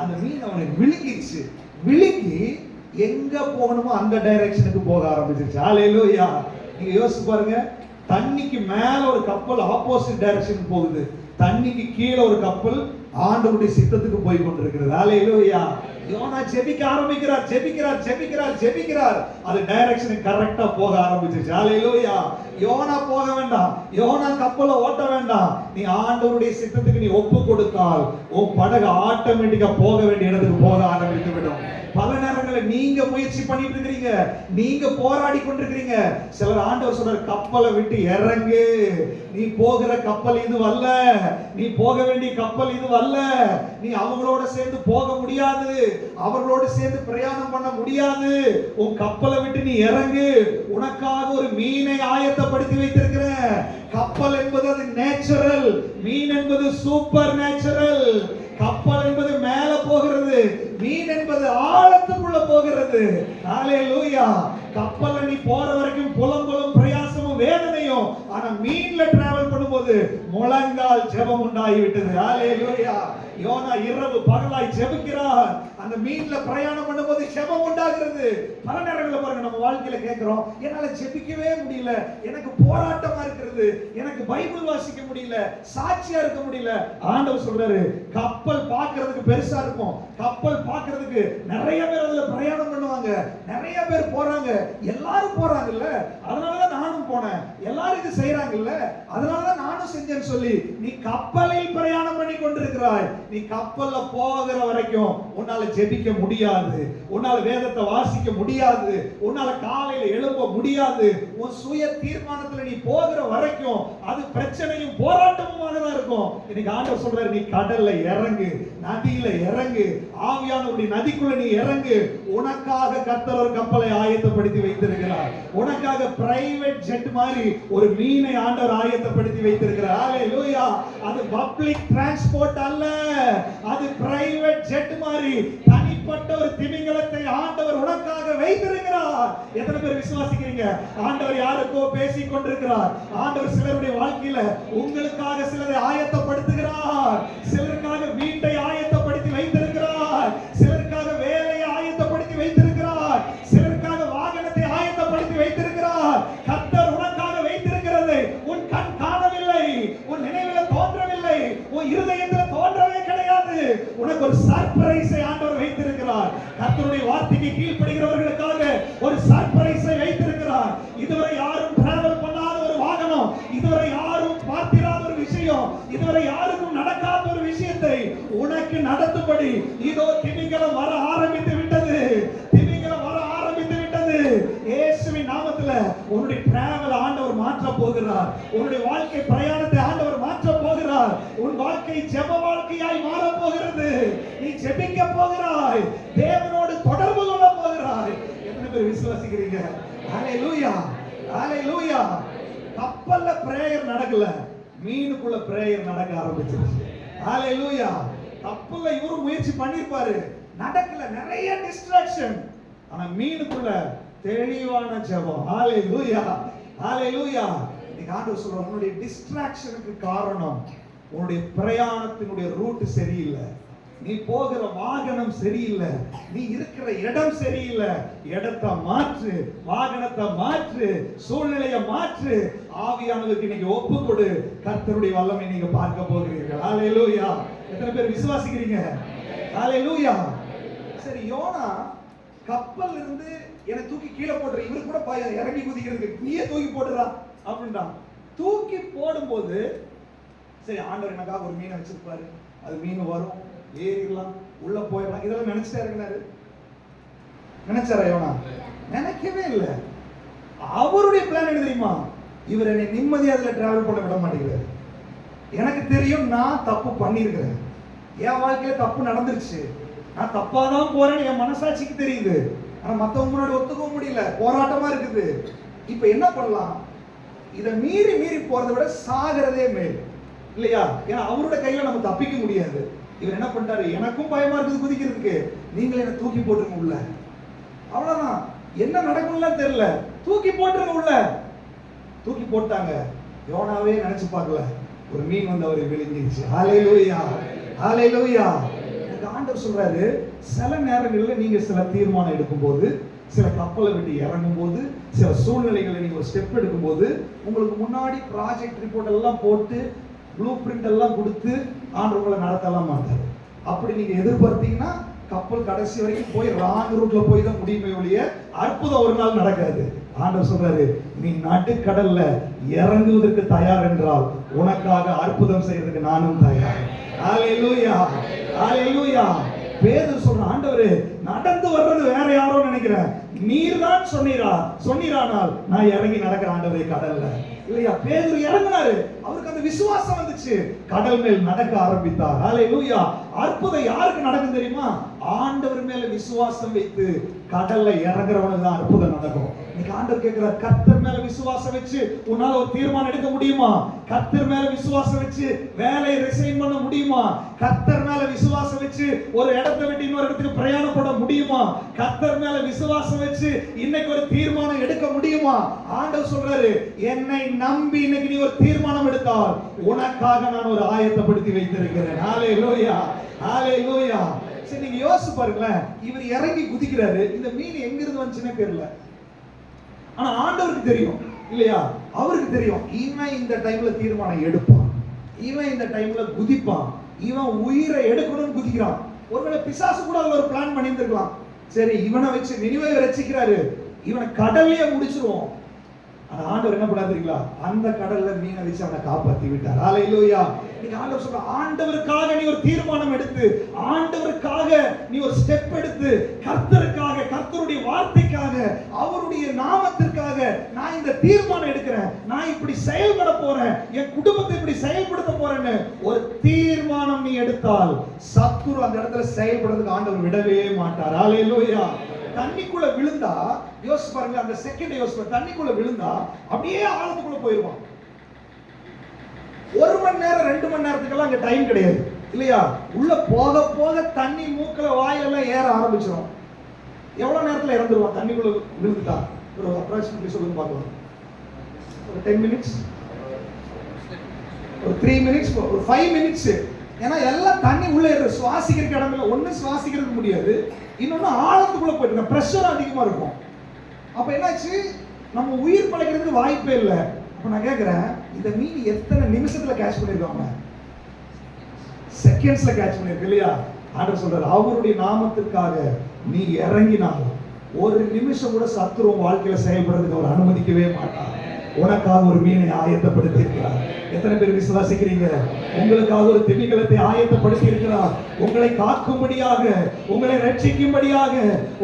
அந்த மீன் அவனை விழுங்கிச்சு. விழுங்கி எங்க போகணுமோ அந்த டைரக்ஷனுக்கு போக ஆரம்பிச்சிருச்சு. ஹல்லேலூயா. நீங்க யோசிச்சு பாருங்க, தண்ணிக்கு மேல ஒரு கப்பல் ஆப்போசிட் டைரக்ஷன் போகுது, தண்ணிக்கு கீழே ஒரு கப்பல் ஆண்டவருடைய சித்தத்துக்கு போய் கொண்டிருக்கிறது. ஹல்லேலூயா. யோனா ஜெபிக்க ஆரம்பிக்கிறார், ஜெபிக்கிறார், ஜெபிக்கிறார், ஜெபிக்கிறார். அது டைரக்ஷன் கரெக்ட்டா போக ஆரம்பிச்சிருச்சு. ஹல்லேலூயா. யோனா போக வேண்டாம், யோனா கப்பலை ஓட்ட வேண்டாம். நீ ஆண்டவருடைய சித்தத்துக்கு நீ ஒப்பு கொடுத்தால் உன் படகு ஆட்டோமேட்டிக்கா போக வேண்டிய இடத்துக்கு போக ஆரம்பித்து விடும். பல நேரங்களில் நீங்க முயற்சி பண்ணிட்டு இருக்கீங்க, நீங்க போராடி கொண்டிருக்கிறீங்க. சிலர் ஆண்டவர் சொல்றார், கப்பலை விட்டு இறங்கு, நீ போகிற கப்பல் இது அல்ல, நீ போக வேண்டிய கப்பல் இது அல்ல, நீ அவங்களோட சேர்ந்து போக முடியாது, அவர்களோடு சேர்ந்து பிரயாணம் பண்ண முடியாது. உன் கப்பலை விட்டு நீ இறங்கு, உனக்காக ஒரு மீனை ஆயத்தப்படுத்தி வைத்திருக்கிறேன். கப்பல் என்பது அது நேச்சுரல், மீன் என்பது சூப்பர் நேச்சுரல். கப்பல் என்பது மேல போகிறது, மீன் என்பது ஆழத்துக்குள்ள போகிறது. ஹல்லேலூயா. கப்பல்ல நீ போற வரைக்கும் புலம்பலும் பிரயாசமும் வேதனையும், ஆனா மீன்ல டிராவல் பண்ணும்போது முழங்கால் ஜெபம் உண்டாகி விட்டது. ஹல்லேலூயா. யோனா இரவு பகலாய் ஜெபிக்கிறார். அந்த மீன்ல பிரயாணம் பண்ணும்போது ஜெபம் உண்டாகிறது. பல நேரங்களில் பாருங்க, நம்ம வாழ்க்கையில கேட்கிறோம், என்னால ஜெபிக்கவே முடியல, எனக்கு போராட்டமா இருக்கிறது, எனக்கு பைபிள் வாசிக்க முடியல, சாட்சியா இருக்க முடியல. ஆண்டவர் சொல்றாரு, கப்பல் பார்க்கிறதுக்கு பெருசா இருக்கும், கப்பல் பார்க்கிறதுக்கு நிறைய பேர் அதுல பிரயாணம் பண்ணுவாங்க, நிறைய பேர் போறாங்க, எல்லாரும் போறாங்கல்ல, அதனாலதான் நானும் போனேன், எல்லாரும் இது செய்யறாங்கல்ல, அதனாலதான் நானும் செஞ்சேன்னு சொல்லி நீ கப்பலில் பிரயாணம் பண்ணி கொண்டிருக்கிறாய். நீ கப்பல்ல போகிற வரைக்கும் உன்னால ஜெபிக்க முடியாது, உன்னால வேதத்தை வாசிக்க முடியாது, உன்னால காலையில எழும்ப முடியாது. உன் சுய தீர்மானத்துல நீ போகிற வரைக்கும் அது பிரச்சனையும் போராட்டமுமாக தான் இருக்கும். இன்னைக்கு ஆண்டவர் சொல்றாரு, நீ கடல்ல இறங்கு, நதியில இறங்கு, ஆவியானவருடைய நதிக்குள்ள நீ இறங்கு. உனக்காக கர்த்தர் ஒரு கப்பலை ஆயத்தப்படுத்தி வைத்திருக்கிறார். உனக்காக பிரைவேட் ஜெட் மாதிரி ஒரு மீனை ஆண்டவர் ஆயத்தப்படுத்தி வைத்திருக்கிறார். ஹalleluya. அது பப்ளிக் டிரான்ஸ்போர்ட் அல்ல, அது பிரைவேட் ஜெட் மாதிரி தனிப்பட்ட ஒரு திமிங்கலத்தை ஆண்டவர் உனக்காக வைத்திருக்கிறார். எத்தனை பேர் விசுவாசிக்கிறீங்க? ஆண்டவர் யாருக்கோ பேசிக் கொண்டிருக்கிறார். ஆண்டவர் சிலருடைய வாழ்க்கையில உங்களுக்காக சிலரை ஆயத்தப்படுத்துகிறார். சிலருக்காக வீட்டை ஆயத்தப்படுத்தி வைத்திருக்கிறார், சிலருக்காக வேலையை ஆயத்தப்படுத்தி வைத்திருக்கிறார், சிலருக்காக வாகனத்தை ஆயத்தப்படுத்தி வைத்திருக்கிறார். கர்த்தர் உனக்காக வைத்திருக்கிறது உன் கண் காணவில்லை, உன் நினைவில் தோன்றவில்லை, உன் இருதயத்தில் தோன்றவே கிடையாது. உனக்கு ஒரு சர்ப்ரைஸை ஆண்டவர் வைத்திருக்கிறார். கர்த்தருடைய வார்த்தைக்கு கீழ்ப்படுகிறவர்களுக்காக ஒரு சர்ப்ரைஸை வைத்திருக்கிறார். இதுவரை யாரும் டிராவல் பண்ணாத ஒரு வாகனம், இதுவரை யாரும் பார்த்திராத ஒரு விஷயம், இதுவரை யாருக்கும் நடக்காத ஒரு விஷயத்தை உனக்கு நடத்தும்படி இதோ திமிங்கலம் வர ஆரம்பித்து விட்டது. திமிங்கலம் வர ஆரம்பித்து விட்டது. இயேசுவின் நாமத்துல உன்னுடைய டிராவல் ஆண்டவர் மாற்ற போகிறார். உன்னுடைய வாழ்க்கை பிரயாணத்தை ஆண்டவர் மாற்ற போகிறார். உன் வாழ்க்கை ஜெப வாழ்க்கையாய் மாற போகிறது. நீ ஜெபிக்க போகிறாய், தேவனோடு தொடர்பு கொள்ள போகிறாய். எத்தனை பேர் விசுவாசிக்கிறீங்க? ஹalleluya, ஹalleluya. கப்பல்ல பிரேயர் நடக்கல, மீனுக்குள்ள பிரேயர் நடக்க ஆரம்பிச்சிருச்சு. ஹalleluya. கப்பல்ல இவரு முயற்சி பண்ணிருப்பாரு, நடக்கல, நிறைய டிஸ்ட்ராக்ஷன். ஆனா மீனுக்குள்ள தெளிவான ஜெபம். ஹalleluya, ஹalleluya. நீங்க ஆண்டவர் சொல்றாரு, உன்னுடைய டிஸ்ட்ராக்ஷனுக்கு காரணம் உன்னுடைய பிரயாணத்தினுடைய ரூட் சரியில்லை, நீ போகிற வாகனம் சரியில்லை, நீ இருக்கிற இடம் சரியில்லை. இடத்தை மாற்று, வாகனத்தை மாற்று, சூழ்நிலையை மாற்று. ஆவியானவருக்கு நீங்க ஒப்பு கொடு. கர்த்தருடைய வல்லமை நீங்க பார்க்க போகிறீர்கள். ஹalleluya. எத்தனை பேர் விசுவாசிக்கிறீங்க? ஹalleluya. சரி, யோனா கப்பல் இருந்து என்னை தூக்கி கீழே போடுற, இவரு கூட இறங்கி குதிக்கிறதுக்கு நீயே தூக்கி போடுறா அப்படின்றான். தூக்கி போடும்போது சரி, ஆண்டவர் எனக்காக ஒரு மீனை வச்சிருப்பாரு, அது மீன் வரும், ஏறிடலாம், உள்ள போயிடலாம், இதெல்லாம் நினைச்சிட்டே இருக்கிறாரு. நினைச்சாரா யோனா? நினைக்கவே இல்லை. அவருடைய பிளான் என்ன தெரியுமா? இவர் என்னை நிம்மதியா அதுல டிராவல் பண்ண விட மாட்டேங்கிறார். எனக்கு தெரியும் நான் தப்பு பண்ணிருக்கிறேன், என் வாழ்க்கையில தப்பு நடந்துருச்சு, நான் தப்பாதான் போறேன்னு என் மனசாட்சிக்கு தெரியுது. ஆனா மத்தவங்க முன்னாடி ஒத்துக்கவும் முடியல, போராட்டமா இருக்குது. இப்ப என்ன பண்ணலாம்? இதை மீறி மீறி போறதை விட சாகிறதே மேல் இல்லையா? ஏன்னா அவரோட கையில நம்ம தப்பிக்க முடியாது. இவர் என்ன பண்ணிட்டாரு? எனக்கும் பயமா இருக்குது குதிக்கிறதுக்கு, நீங்களே என்ன தூக்கி போட்டுருங்க உள்ள. அவ்வளவுதான். என்ன நடக்கும்ல தெரியல, தூக்கி போட்டுருங்க உள்ள. தூக்கி போட்டாங்க. யோனாவே நினைச்சு பார்க்கல, ஒரு மீன் வந்து அவரை விழுங்கிருச்சு. ஹalleluya, ஹalleluya. ஆண்டவர் சொல்றாரு, சில நேரங்களில் நீங்க சில தீர்மானம் எடுக்கும்போது, சில கப்பலை விட்டு இறங்கும் போது, சில சூழ்நிலைகளை நீங்க ஒரு ஸ்டெப் எடுக்கும் போது, உங்களுக்கு முன்னாடி ப்ராஜெக்ட் ரிப்போர்ட் எல்லாம் போட்டு ப்ளூ பிரிண்ட் எல்லாம் கொடுத்து ஆண்டவர் உங்களை நடத்தலாம் மாட்டார். அப்படி நீங்க எதிர்பார்த்தீங்கன்னா கப்பல் கடைசி வரைக்கும் போய் ராங் ரூட்ல போய் தான் முடியுமே ஒழிய அற்புதம் ஒரு நாள் நடக்காது. ஆண்டவர் சொல்றாரு, நீ நடுக்கடல்ல இறங்குவதற்கு தயார் என்றால் உனக்காக அற்புதம் செய்யறதுக்கு நானும் தயார். ஹalleluya, ஹalleluya. பேதுரு சொல்ற, ஆண்டவரே நடந்து வர்றது வேற யாரோ நினைக்கிறேன், நீர் தான் சொன்னீரானால் நான் இறங்கி நடக்கிற ஆண்டவரே கடல்ல இல்லையா? பேதுரு இறங்கினாரு, அவருக்கு அந்த விசுவாசம் வந்துச்சு, கடல் மேல் நடக்க ஆரம்பித்தார். ஹalleluya. அற்புதம் யாருக்கு நடக்கும் தெரியுமா? ஆண்டவர் மேல விசுவாசம் வைத்து கடல்ல இறங்குறவனுக்கு தான் அற்புதம் நடக்கும். இன்னைக்கு ஆண்டவர் கேட்கிறார், கர்த்தர் மேல விசுவாசம் வச்சு உன்னால ஒரு தீர்மானம் எடுக்க முடியுமா? கர்த்தர் மேல விசுவாசம் வச்சு வேலையை ரிசைன் பண்ண முடியுமா? கர்த்தர் மேல விசுவாசம் வச்சு ஒரு இடத்தை விட்டு இன்னொரு இடத்துக்கு பிரயாணப்பட முடியுமா? கர்த்தர் மேல விசுவாசம் வச்சு இன்னைக்கு ஒரு தீர்மானம் எடுக்க முடியுமா? ஆண்டவர் சொல்றாரு, என்னை நம்பி இன்னைக்கு நீ ஒரு தீர்மானம் எடுத்தால் உனக்காக நான் ஒரு ஆயத்தப்படுத்தி வைத்திருக்கிறேன். ஹalleluya, ஹalleluya. சரி, நீங்க யோசிச்சு பாருங்களேன், இவர் இறங்கி குதிக்கிறாரு, இந்த மீன் எங்க இருந்து வந்துச்சுன்னே தெரியல. ஆனா ஆண்டவருக்கு தெரியும் இல்லையா? அவருக்கு தெரியும், இவன் இந்த டைம்ல தீர்மானம் எடுப்பான், இவன் இந்த டைம்ல குதிப்பான், இவன் உயிரை எடுக்கணும்னு குதிக்கிறான். ஒருவேளை பிசாசு கூட அதுல ஒரு பிளான் பண்ணியிருந்திருக்கலாம். சரி, இவனை வச்சு நினிவேவை ரட்சிக்கிறாரு, இவனை கடல்லையே முடிச்சிருவோம். ஆனா ஆண்டவர் என்ன பண்ணாரு தெரியுங்களா? அந்த கடல்ல மீனை வச்சு அவனை காப்பாத்தி விட்டார். ஹalleluya. இன்னைக்கு ஆண்டவர் சொல்ற, ஆண்டவருக்காக நீ ஒரு தீர்மானம் எடுத்து, ஆண்டவருக்காக நீ ஒரு ஸ்டெப் எடுத்து, கர்த்தருக்காக, கர்த்தருடைய வார்த்தைக்காக, அவருடைய நாமத்திற்காக நான் இந்த தீர்மானம் எடுக்கிறேன், நான் இப்படி செயல்பட போறேன், என் குடும்பத்தை இப்படி செயல்படுத்த போறேன்னு ஒரு தீர்மானம் நீ எடுத்தால் சத்துரு அந்த இடத்துல செயல்படுறதுக்கு ஆண்டவர் விடவே மாட்டார். ஹல்லேலூயா. தண்ணிக்குள்ள விழுந்தா யோசிச்சு பாருங்க, அந்த செகண்ட் யோசிச்சு, தண்ணிக்குள்ள விழுந்தா அப்படியே ஆழத்துக்குள்ள போயிருவான். 1 மணி நேரம் 2 மணி நேரத்துக்கெல்லாம் அங்க டைம் கிடையாது இல்லையா? உள்ள போக போக தண்ணி மூக்குல வாயிலெல்லாம் ஏற ஆரம்பிச்சிடும். எவ்வளவு நேரத்துல இறந்துருவான் தண்ணிக்குள்ள விழுந்துட்டா? ஒரு அப்ராக்சிமேட்லி சொல்லுங்க பார்க்கலாம். ஒரு 10 மினிட்ஸ், ஒரு 3 மினிட்ஸ், ஒரு 5 மினிட்ஸ். ஏன்னா எல்லாம் தண்ணி உள்ள ஏற, சுவாசிக்கிறதுக்கு இடம் இல்லை. ஒண்ணு சுவாசிக்கிறதுக்கு முடியாது, இன்னொன்னு ஆழத்துக்குள்ள போயிட்டு இருக்க, பிரஷர் அதிகமா இருக்கும். அப்ப என்னாச்சு, நம்ம உயிர் பழைக்கிறதுக்கு வாய்ப்பே இல்லை. அப்ப நான் கேட்கிறேன், இந்த மீன் எத்தனை நிமிஷத்துல கேட்ச் பண்ணிருக்காங்க? செகண்ட்ஸ்ல கேட்ச் பண்ணிருக்கு இல்லையா? ஆண்டவர் சொல்றாரு, அவருடைய நாமத்திற்காக நீ இறங்கினால் ஒரு நிமிஷம் கூட சத்துரு வாழ்க்கையில செயல்படுறதுக்கு அவர் அனுமதிக்கவே மாட்டார். உனக்காக ஒரு மீனை ஆயத்தப்படுத்தி இருக்கிறார். எத்தனை பேர் விசுவாசிக்கிறீங்க? உங்களுக்காக ஒரு திமிங்கலத்தை ஆயத்தப்படுத்தி இருக்கிறார். உங்களை காக்கும்படியாக, உங்களை ரட்சிக்கும்படியாக,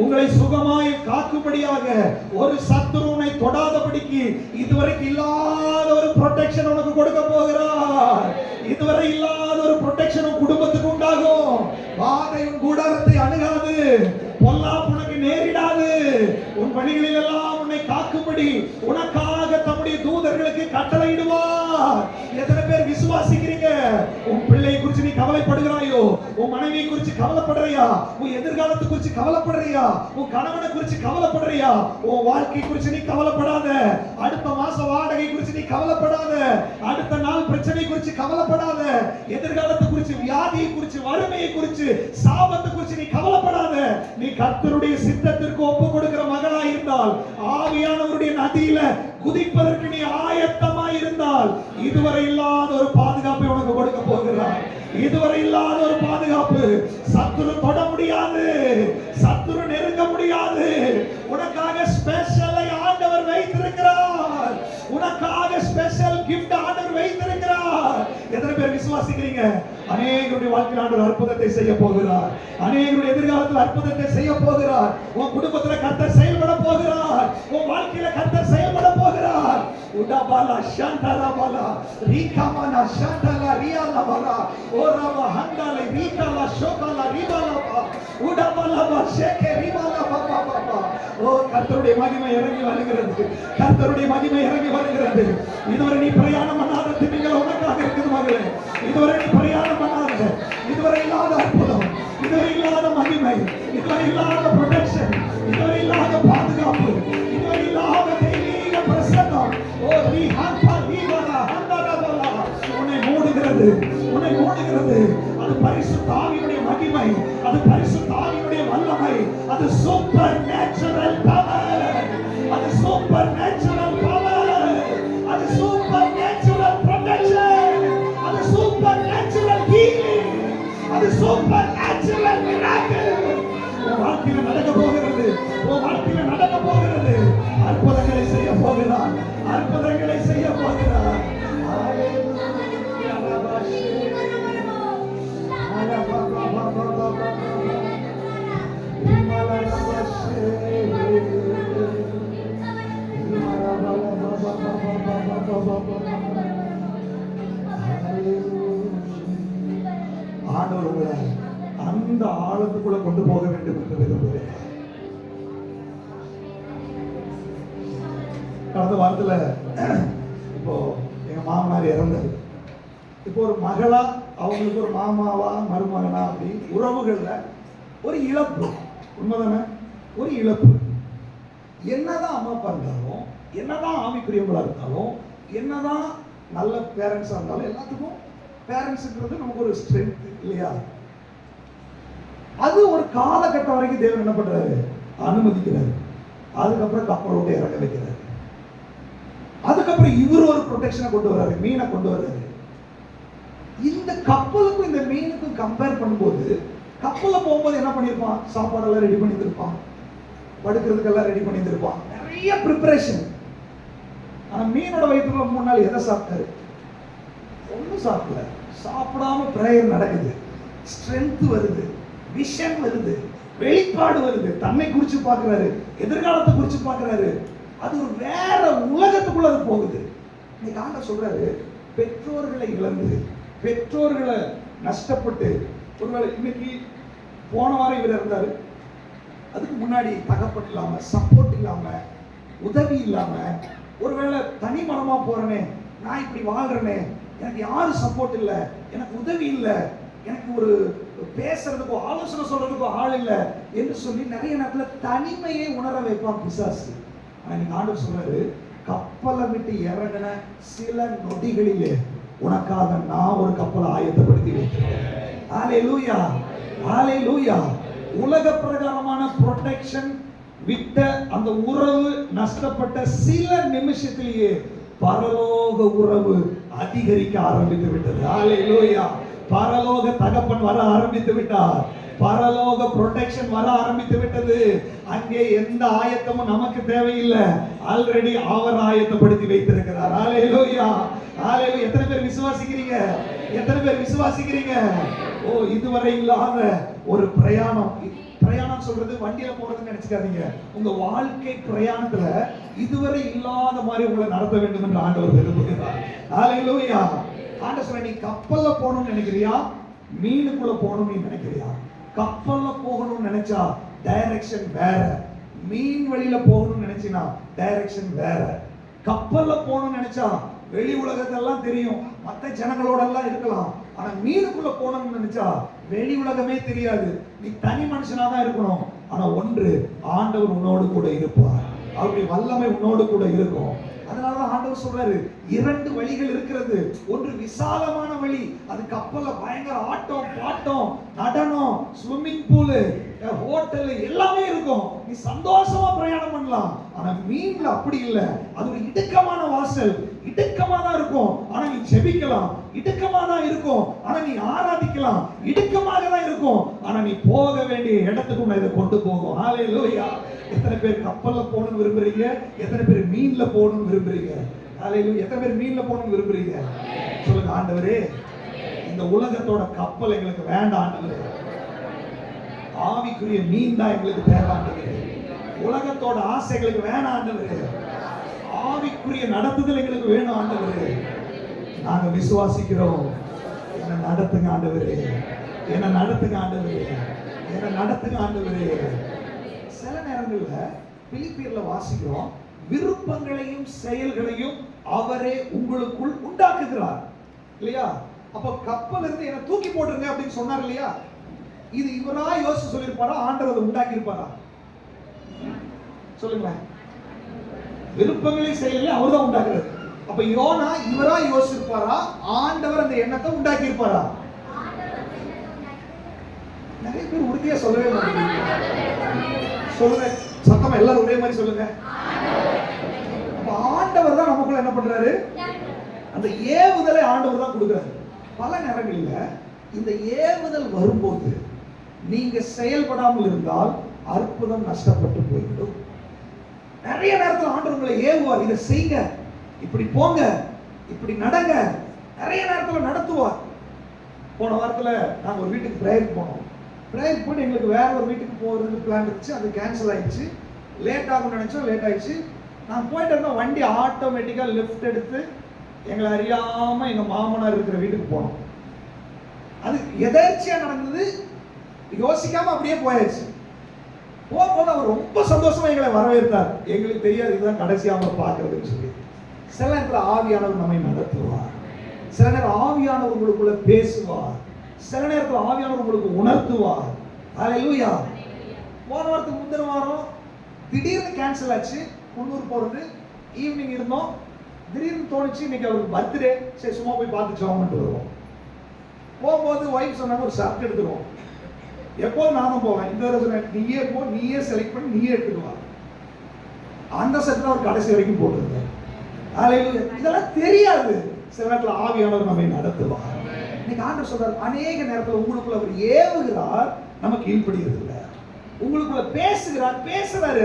உங்களை சுகமாய் காக்கும்படியாக, ஒரு சத்துருனை தொடாதபடிக்கு இதுவரைக்கும் இல்லாத ஒரு ப்ரொடெக்ஷன் உனக்கு கொடுக்க போகிறார். இதுவரை இல்லாத ஒரு ப்ரொடெக்ஷன் குடும்பத்துக்கு உண்டாகும். வாதையும் கூடாரத்தை அணுகாது, பொல்லாப்பு உனக்கு நேரிடாது. உன் வழிகளில் எல்லாம் உன்னை காக்கும்படி உனக்காக தம்முடைய தூதர்களுக்கு கட்டளையிடுவார். எத்தனை பேர் விசுவாசிக்கிறீங்க? உன் பிள்ளை குறித்து நீ கவலைப்படுகிறாயோ? உன் மனைவியை குறித்து கவலைப்படுறியா? உன் எதிர்காலத்தை குறித்து கவலைப்படுறியா? உன் கணவனை குறித்து கவலைப்படுறியா? உன் வாழ்க்கை குறித்து நீ கவலைப்படாத. அடுத்த மாசம் வாடகை குறித்து நீ கவலைப்படாத. அடுத்த நாள் பிரச்சனை குறித்து கவலைப்படாத. எதிர்காலத்தை குறித்து, வியாதியை குறித்து, வறுமையை குறித்து, சாபத்தை குறித்து நீ கவலைப்படாத. நீ கர்த்தருடைய சித்தத்திற்கு ஒப்பு கொடுக்கிற மகளா இருந்தால், ஆவியானவருடைய நதியில குதிப்பதற்கு நீ ஆயத்தமா இருந்தால், இதுவரை இல்லாத ஒரு பாதுகாப்பை உனக்கு கொடுக்க போகிறார். இதுவரை இல்லாத ஒரு பாதுகாப்பு. சத்துரு தொட முடியாது, சத்துரு நெருங்க முடியாது. உனக்காக ஸ்பெஷலை ஆண்டவர் வைத்திருக்கிறார். உனக்காக ஸ்பெஷல் கிஃப்ட் ஆண்டவர் வைத்திருக்கிறார். எத்தனை பேர் விசுவாசிக்கிறீங்க? அநேகருடைய வாழ்க்கையில் ஆண்டவர் அற்புதத்தை செய்ய போகிறார். அநேகருடைய எதிர்காலத்தில் அற்புதத்தை செய்ய போகிறார். உன் குடும்பத்துல கர்த்தர் செயல்பட போகிறார். உன் வாழ்க்கையில கர்த்தர் செயல்பட போகிறார். உடபாலா ஷாந்தலாபாலா ரீகாமனா ஷாந்தலா ரியாலாபாலா ஓராபா ஹந்தாலே ரீகாலா ஷோகாலா ரிபாலாபா உடபாலாபா ஷேகே ரிபாலாபா பாபா. ஓ, கர்த்தருடைய மகிமை இறங்கி வருகிறது. கர்த்தருடைய மகிமை இறங்கி வருகிறது. இதுவரை நீ பிரயாணம் பண்ணாத திமிங்கலம் உனக்காக இருக்குது மகளே. இதுவரை நீ பிரயாணம் பண்ணாத, இதுவரை இல்லாத அற்புதம், இதுவரை இல்லாத மகிமை, இதுவரை இல்லாத ப்ரொடெக்ஷன், இதுவரை இல்லாத பாதுகாப்பு, இதுவரை இல்லாத தெய்வீக பிரசன்னம். ஓ ரீஹான்பா ரீவாலா ஹந்தரபலா உன்னை மூடுகிறது, உன்னை மூடுகிறது. அது பரிசுத்த ஆவியுடைய மகிமை, அது பரிசுத்த ஆவியுடைய வல்லமை, அது சூப்பர் நேச்சுரல் பவர், அது சூப்பர் நேச்சுரல் பவர், அது சூப்பர் நேச்சுரல் ப்ரொடெக்ஷன், அது சூப்பர் நேச்சுரல் ஹீலிங், அது சூப்பர் நேச்சுரல் மிராக்கிள். உன் வாழ்க்கையில் நடக்க போகிறது, உன் வாழ்க்கையில் நடக்க போகிறது. அற்புதங்களை செய்ய போகிறார், அற்புதங்களை செய்ய போகிறார். ஆண்டவர் உங்களை அந்த ஆழத்துக்குள்ள கொண்டு போக வேண்டும் என்று விரும்புகிறேன். கடந்த வாரத்துல இப்போ எங்க மாமனார் இறந்தாரு. இப்போ ஒரு மகளா, அவங்களுக்கு ஒரு மாமாவா மருமகனா, அப்படி உறவுகள்ல ஒரு இழப்பு. உண்மைதானே? ஒரு இழப்பு. என்னதான் அம்மா அப்பா இருந்தாலும், என்னதான் ஆவிக்குரியவங்களா இருந்தாலும், என்னதான் நல்ல பேரண்ட்ஸா இருந்தாலும், எல்லாத்துக்கும் பேரண்ட்ஸ்ன்றது நமக்கு ஒரு ஸ்ட்ரென்த் இல்லையா? அது ஒரு காலகட்டம் வரைக்கும் தேவன் என்ன பண்றாரு? அனுமதிக்கிறாரு. அதுக்கப்புறம் கப்பலோட இறங்க வைக்கிறாரு. அதுக்கப்புறம் இவர் ஒரு ப்ரொடெக்ஷனை கொண்டு வர்றாரு, மீனை கொண்டு வர்றாரு. இந்த கப்பலுக்கும் இந்த மீனுக்கும் கம்பேர் பண்ணும்போது, கப்பல்ல போகும்போது என்ன பண்ணிருப்பான்? சாப்பாடெல்லாம் ரெடி பண்ணி இருப்பான், படுக்கிறதுக்கெல்லாம் ரெடி பண்ணி இருப்பான், நிறைய ப்ரிப்பரேஷன். ஆனா மீனோட வயிற்றுல 3 நாள் எதை சாப்பிட்டாரு? ஒன்றும் சாப்பிடல. சாப்பிடாம பிரேயர் நடக்குது, ஸ்ட்ரென்த் வருது, விஷன் வருது, வெளிப்பாடு வருது, தன்னை குறிச்சு பார்க்கிறாரு, எதிர்காலத்தை குறிச்சு பார்க்கிறாரு. அது ஒரு வேற உலகத்துக்குள்ள அது போகுது. இன்னைக்கு ஆண்டவர் சொல்றாரு, பெற்றோர்களை இழந்து, பெற்றோர்களை நஷ்டப்பட்டு, ஒருவேளை இன்னைக்கு போன வாரம் இவர் இருந்தாரு, அதுக்கு முன்னாடி தகப்பன் இல்லாம, சப்போர்ட் இல்லாம, உதவி இல்லாம, ஒருவேளை தனி மனமா போறனே, நான் இப்படி வாழ்றேனே, எனக்கு யாரும் சப்போர்ட் இல்லை, எனக்கு உதவி இல்லை, எனக்கு ஒரு பேசுறதுக்கோ ஆலோசனை சொல்றதுக்கோ ஆள் இல்லை என்று சொல்லி நிறைய நேரத்துல தனிமையை உணர வைப்பான் பிசாசு. ஆனா நீங்க ஆண்டவர் சொல்றாரு, கப்பலை விட்டு இறங்கின சில நொடிகளிலே உனக்காக நான் ஒரு கப்பலை ஆயத்தப்படுத்தி வைக்கிறேன். ஹல்லேலூயா, ஹல்லேலூயா. உலக பிரகாரமான ப்ரொடெக்ஷன் விட்ட அந்த உறவு நஷ்டப்பட்ட சில நிமிஷத்திலேயே பரலோக உறவு அதிகரிக்க ஆரம்பித்து விட்டது. ஹல்லேலூயா. பரலோக தகப்பன் வர ஆரம்பித்து விட்டார், பரலோக ப்ரொடெக்ஷன் வர ஆரம்பித்து விட்டது. அங்கே எந்த ஆயத்தமும் நமக்கு தேவையில்லை, ஆல்ரெடி அவர் ஆயத்தப்படுத்தி வைத்திருக்கிறார். ஹல்லேலூயா, ஹல்லேலூயா. எத்தனை பேர் விசுவாசிக்கிறீங்க? எத்தனை பேர் விசுவாசிக்கிறீங்க? ஓ, இதுவரை இல்லாத ஒரு பிரயாணம். பிரயாணம் சொல்றது வண்டியில போறதுன்னு நினைச்சுக்காதீங்க. உங்க வாழ்க்கை பிரயாணத்துல இதுவரை இல்லாத மாதிரி உங்களை நடத்த வேண்டும் என்று ஆண்டவர் விரும்புகிறார். ஹல்லேலூயா. ஆண்டவர் சொல்ற, நீ கப்பல்ல போகணும்னு நினைக்கிறியா, மீனுக்குள்ள போகணும்னு நினைக்கிறியா? கப்பல்ல போகணும்னு நினைச்சா டைரக்ஷன் வேற, மீன் வழியில போகணும்னு நினைச்சினா டைரக்ஷன் வேற. கப்பல்ல போகணும்னு நினைச்சா வெளி உலகத்தெல்லாம் தெரியும், மற்ற ஜனங்களோட எல்லாம் இருக்கலாம். ஆனா மீனுக்குள்ள போகணும்னு நினைச்சா வெளி உலகமே தெரியாது, நீ தனி மனுஷனா தான் இருக்கணும். ஆனா ஒன்று, ஆண்டவர் உன்னோடு கூட இருப்பார், அவருடைய வல்லமை உன்னோடு கூட இருக்கும். அதனால ஆண்டவர் சொல்றாரு, இரண்டு வழிகள் இருக்கிறது. ஒன்று விசாலமான வழி, அது கப்பல்ல பயங்கர ஆட்டம் பாட்டம் நடனம், ஸ்விம்மிங் பூல், ஹோட்டல் எல்லாமே இருக்கும், நீ சந்தோஷமா பிரயாணம் பண்ணலாம். ஆனா மீன்ல அப்படி இல்லை, அது ஒரு இடுக்கமான வாசல், இடுக்கமா தான் இருக்கும். ஆனா நீ ஜெபிக்கலாம், இடுக்கமா தான் இருக்கும். ஆனா நீ ஆராதிக்கலாம், இடுக்கமாக தான் இருக்கும். ஆனா நீ போக வேண்டிய இடத்துக்கு உன்னை இதை கொண்டு போகும். ஹல்லேலூயா. எத்தனை பேர் கப்பல்ல போகணும்னு விரும்புறீங்க? எத்தனை பேர் மீன்ல போகணும்னு விரும்புறீங்க? ஹல்லேலூயா. எத்தனை பேர் மீன்ல போகணும்னு விரும்புறீங்க? சொல்லுங்க, ஆண்டவரே இந்த உலகத்தோட கப்பல் எங்களுக்கு வேண்டாம் ஆண்டவரே, ஆவிக்குரிய மீன் தான் எங்களுக்கு தேவை ஆண்டவரே. உலகத்தோட ஆசைகளுக்கு வேணாம் ஆண்டவரே, ஆவிக்குரிய நடத்துதல் எங்களுக்கு வேணும் ஆண்டவரே. நாங்க விசுவாசிக்கிறோம், என்ன நடத்துங்க ஆண்டவரே, என்ன நடத்துங்க ஆண்டவரே, என்ன நடத்துங்க ஆண்டவரே. சில நேரங்கள்ல பிலிப்பியர்ல வாசிக்கிறோம், விருப்பங்களையும் செயல்களையும் அவரே உங்களுக்குள் உண்டாக்குகிறார் இல்லையா? அப்ப கப்பல் இருந்து என்ன தூக்கி போட்டுருங்க அப்படின்னு சொன்னார் இல்லையா? இது இவரா யோசிச்சு சொல்லியிருப்பாரா, ஆண்டவர் அதை உண்டாக்கி இருப்பாரா? சொல்லுங்களேன். விருப்பங்களை செயல்களை அவர் தான் உண்டாக்குறாரு. அப்ப யோனா இவரா யோசிச்சிருப்பாரா, ஆண்டவர் அந்த எண்ணத்தை உண்டாக்கி இருப்பாரா? நிறைய பேர் உறுதியா சொல்லவே மாட்டேங்கிறீங்க. சொல்லுங்க சத்தமா, எல்லாரும் ஒரே மாதிரி சொல்லுங்க. அப்ப ஆண்டவர் தான் நமக்குள்ள என்ன பண்றாரு, அந்த ஏவுதலை ஆண்டவர் தான் கொடுக்கிறாரு. பல நேரங்களில் இந்த ஏவுதல் வரும்போது நீங்க செயல்படாமல் இருந்தால் அற்புதம் நஷ்டப்பட்டு போய்விடும். நிறைய நேரத்தில் ஆண்டவர் உங்களை ஏவுவார், இதை செய்யுங்க, இப்படி போங்க, இப்படி நடங்க, நிறைய நேரத்தில் நடத்துவார். போன வாரத்தில் நாங்கள் ஒரு வீட்டுக்கு பிரேயருக்கு போனோம். பிரேயருக்கு போய் எங்களுக்கு வேற ஒரு வீட்டுக்கு போகிறதுக்கு பிளான் இருந்துச்சு, அது கேன்சல் ஆயிடுச்சு. லேட் ஆகும்னு நினைச்சோம், லேட் ஆயிடுச்சு. நான் போயிட்டு இருந்தோம், வண்டி ஆட்டோமேட்டிக்காக லெஃப்ட் எடுத்து எங்களை அறியாம எங்க மாமனார் இருக்கிற வீட்டுக்கு போனோம். அது எதேர்ச்சியா நடந்தது, யோசிக்காம அப்படியே போயாச்சு. போகும்போது அவர் ரொம்ப சந்தோஷமா எங்களை வரவேற்றார். எங்களுக்கு தெரியாது இதுதான் கடைசியா அவர் பார்க்கறதுன்னு சொல்லி. சில நேரத்தில் ஆவியானவர் நம்மை நடத்துவார், சில நேரம் ஆவியானவர் உங்களுக்குள்ள பேசுவார், சில நேரத்தில் ஆவியானவர் உங்களுக்கு உணர்த்துவார். ஹல்லேலூயா. போன வாரத்துக்கு முந்தின வாரம் திடீர்னு கேன்சல் ஆச்சு, குன்னூர் போறது. ஈவினிங் இருந்தோம், திடீர்னு தோணுச்சு இன்னைக்கு அவருக்கு பர்த்டே, சரி சும்மா போய் பார்த்து ஜெபம் பண்ணிட்டு வருவோம். போகும்போது ஒய்ஃப் சொன்னாங்க ஒரு ஷர்ட் எடுத்துருவோம். எப்போதும் நானும் போவேன், இந்த தடவை சொன்னேன் நீயே போ, நீயே செலக்ட் பண்ணி நீயே எடுத்துக்குவா. அந்த ஷர்ட் தான் அவர் கடைசி வரைக்கும் போட்டிருந்தேன். ஹல்லேலூயா. இதெல்லாம் தெரியாது, சில நேரத்தில் ஆவியானவர் நம்மை நடத்துவார். இன்னைக்கு ஆண்டவர் சொல்றார், அநேக நேரத்தில் உங்களுக்குள்ள அவர் ஏவுகிறார், நமக்கு கீழ்ப்படுகிறது இல்லை. உங்களுக்குள்ள பேசுகிறார்,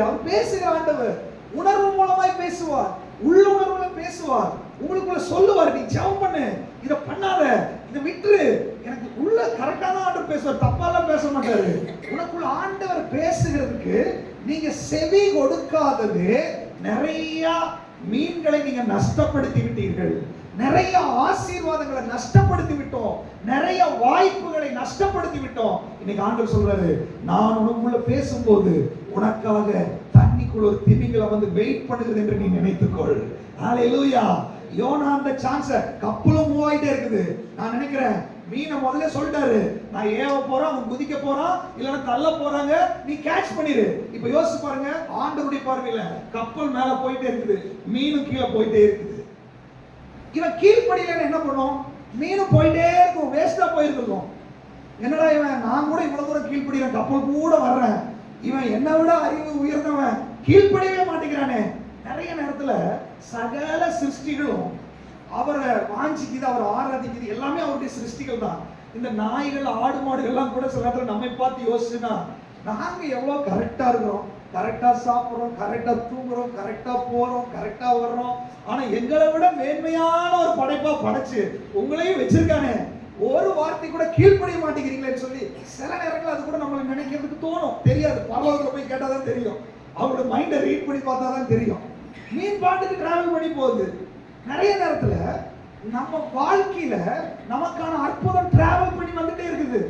அவர் பேசுகிற ஆண்டவர் உணர்வு மூலமாய் பேசுவார், உள்ளுணர்வுல பேசுவார். உங்களுக்குள்ள சொல்லுவார், நீ ஜெபம் பண்ணு, இத பண்ணாத, இத விட்டுரு. எனக்கு உள்ள கரெக்டா தான் ஆண்டவர் பேசுவார், தப்பாலாம் பேச மாட்டாரு. உனக்குள்ள ஆண்டவர் பேசுகிறதுக்கு நீங்க செவி கொடுக்காதது நிறைய மீன்களை நீங்க நஷ்டப்படுத்தி விட்டீர்கள். நிறைய ஆசீர்வாதங்களை நஷ்டப்படுத்தி விட்டோம். நிறைய வாய்ப்புகளை நஷ்டப்படுத்தி விட்டோம். இன்னைக்கு ஆண்டவர் சொல்றாரு, நான் உனக்குள்ள பேசும்போது உனக்காக தண்ணிக்குள்ள ஒரு திமிங்கலம் வந்து வெயிட் பண்ணுகிறது என்று நீ நினைத்துக்கொள். ஹalleluya. யோனா அந்த சான்ஸ், கப்பலும் மூவ் ஆயிட்டே இருக்குது. நான் நினைக்கிறேன் மீனை முதல்ல சொல்லிட்டாரு, நான் ஏவ போறேன், அவன் குதிக்க போறான், இல்லைன்னா தள்ள போறாங்க, நீ கேட்ச் பண்ணிரு. இப்ப யோசிச்சு பாருங்க, ஆண்டவருடைய பார்வையில கப்பல் மேல போயிட்டே இருக்குது, மீனும் கீழே போயிட்டே இருக்குது. இவன் கீழ்ப்படியில என்ன பண்ணும்? மீனும் போயிட்டே இருக்கும், வேஸ்டா போயிருக்கும். என்னடா இவன், நான் கூட இவ்வளவு தூரம் கீழ்ப்படிறேன், கப்பல் கூட வர்றேன், இவன் என்னை விட அறிவு உயர்ந்தவன், கீழ்ப்படியவே மாட்டேங்கிறானே. நிறைய நேரத்துல சகல சிருஷ்டிகளும் அவரை வாஞ்சிக்குது, அவரை ஆராதிக்குது, எல்லாமே அவருடைய சிருஷ்டிகள் தான். இந்த நாய்கள், ஆடு மாடுகள் எல்லாம் கூட சில நேரத்துல நம்மை பார்த்து யோசிச்சுன்னா, நாங்க எவ்வளவு கரெக்டா இருக்கிறோம், கரெக்டா சாப்பிடுறோம், கரெக்டா தூங்குறோம், கரெக்டா போறோம், கரெக்டா வர்றோம். ஆனா எங்களை விட மேன்மையான ஒரு படைப்பா படைச்சு உங்களையும் வச்சிருக்கானே, ஒரு வார்த்தை கூட கீழ்ப்படிய மாட்டேங்கிறீங்களேன்னு சொல்லி சில நேரங்கள் அது கூட நம்மளுக்கு நினைக்கிறதுக்கு தோணும். தெரியாது, பரலோகத்துல போய் கேட்டாதான் தெரியும், அவரோட மைண்டை ரீட் பண்ணி பார்த்தாதான் தெரியும். மீன் பாட்டுக்கு டிராவல் பண்ணி போகுது. நிறைய நேரத்துல நம்ம வாழ்க்கையில நமக்கான அற்புதம் டிராவல் பண்ணி வந்துட்டே இருக்குது,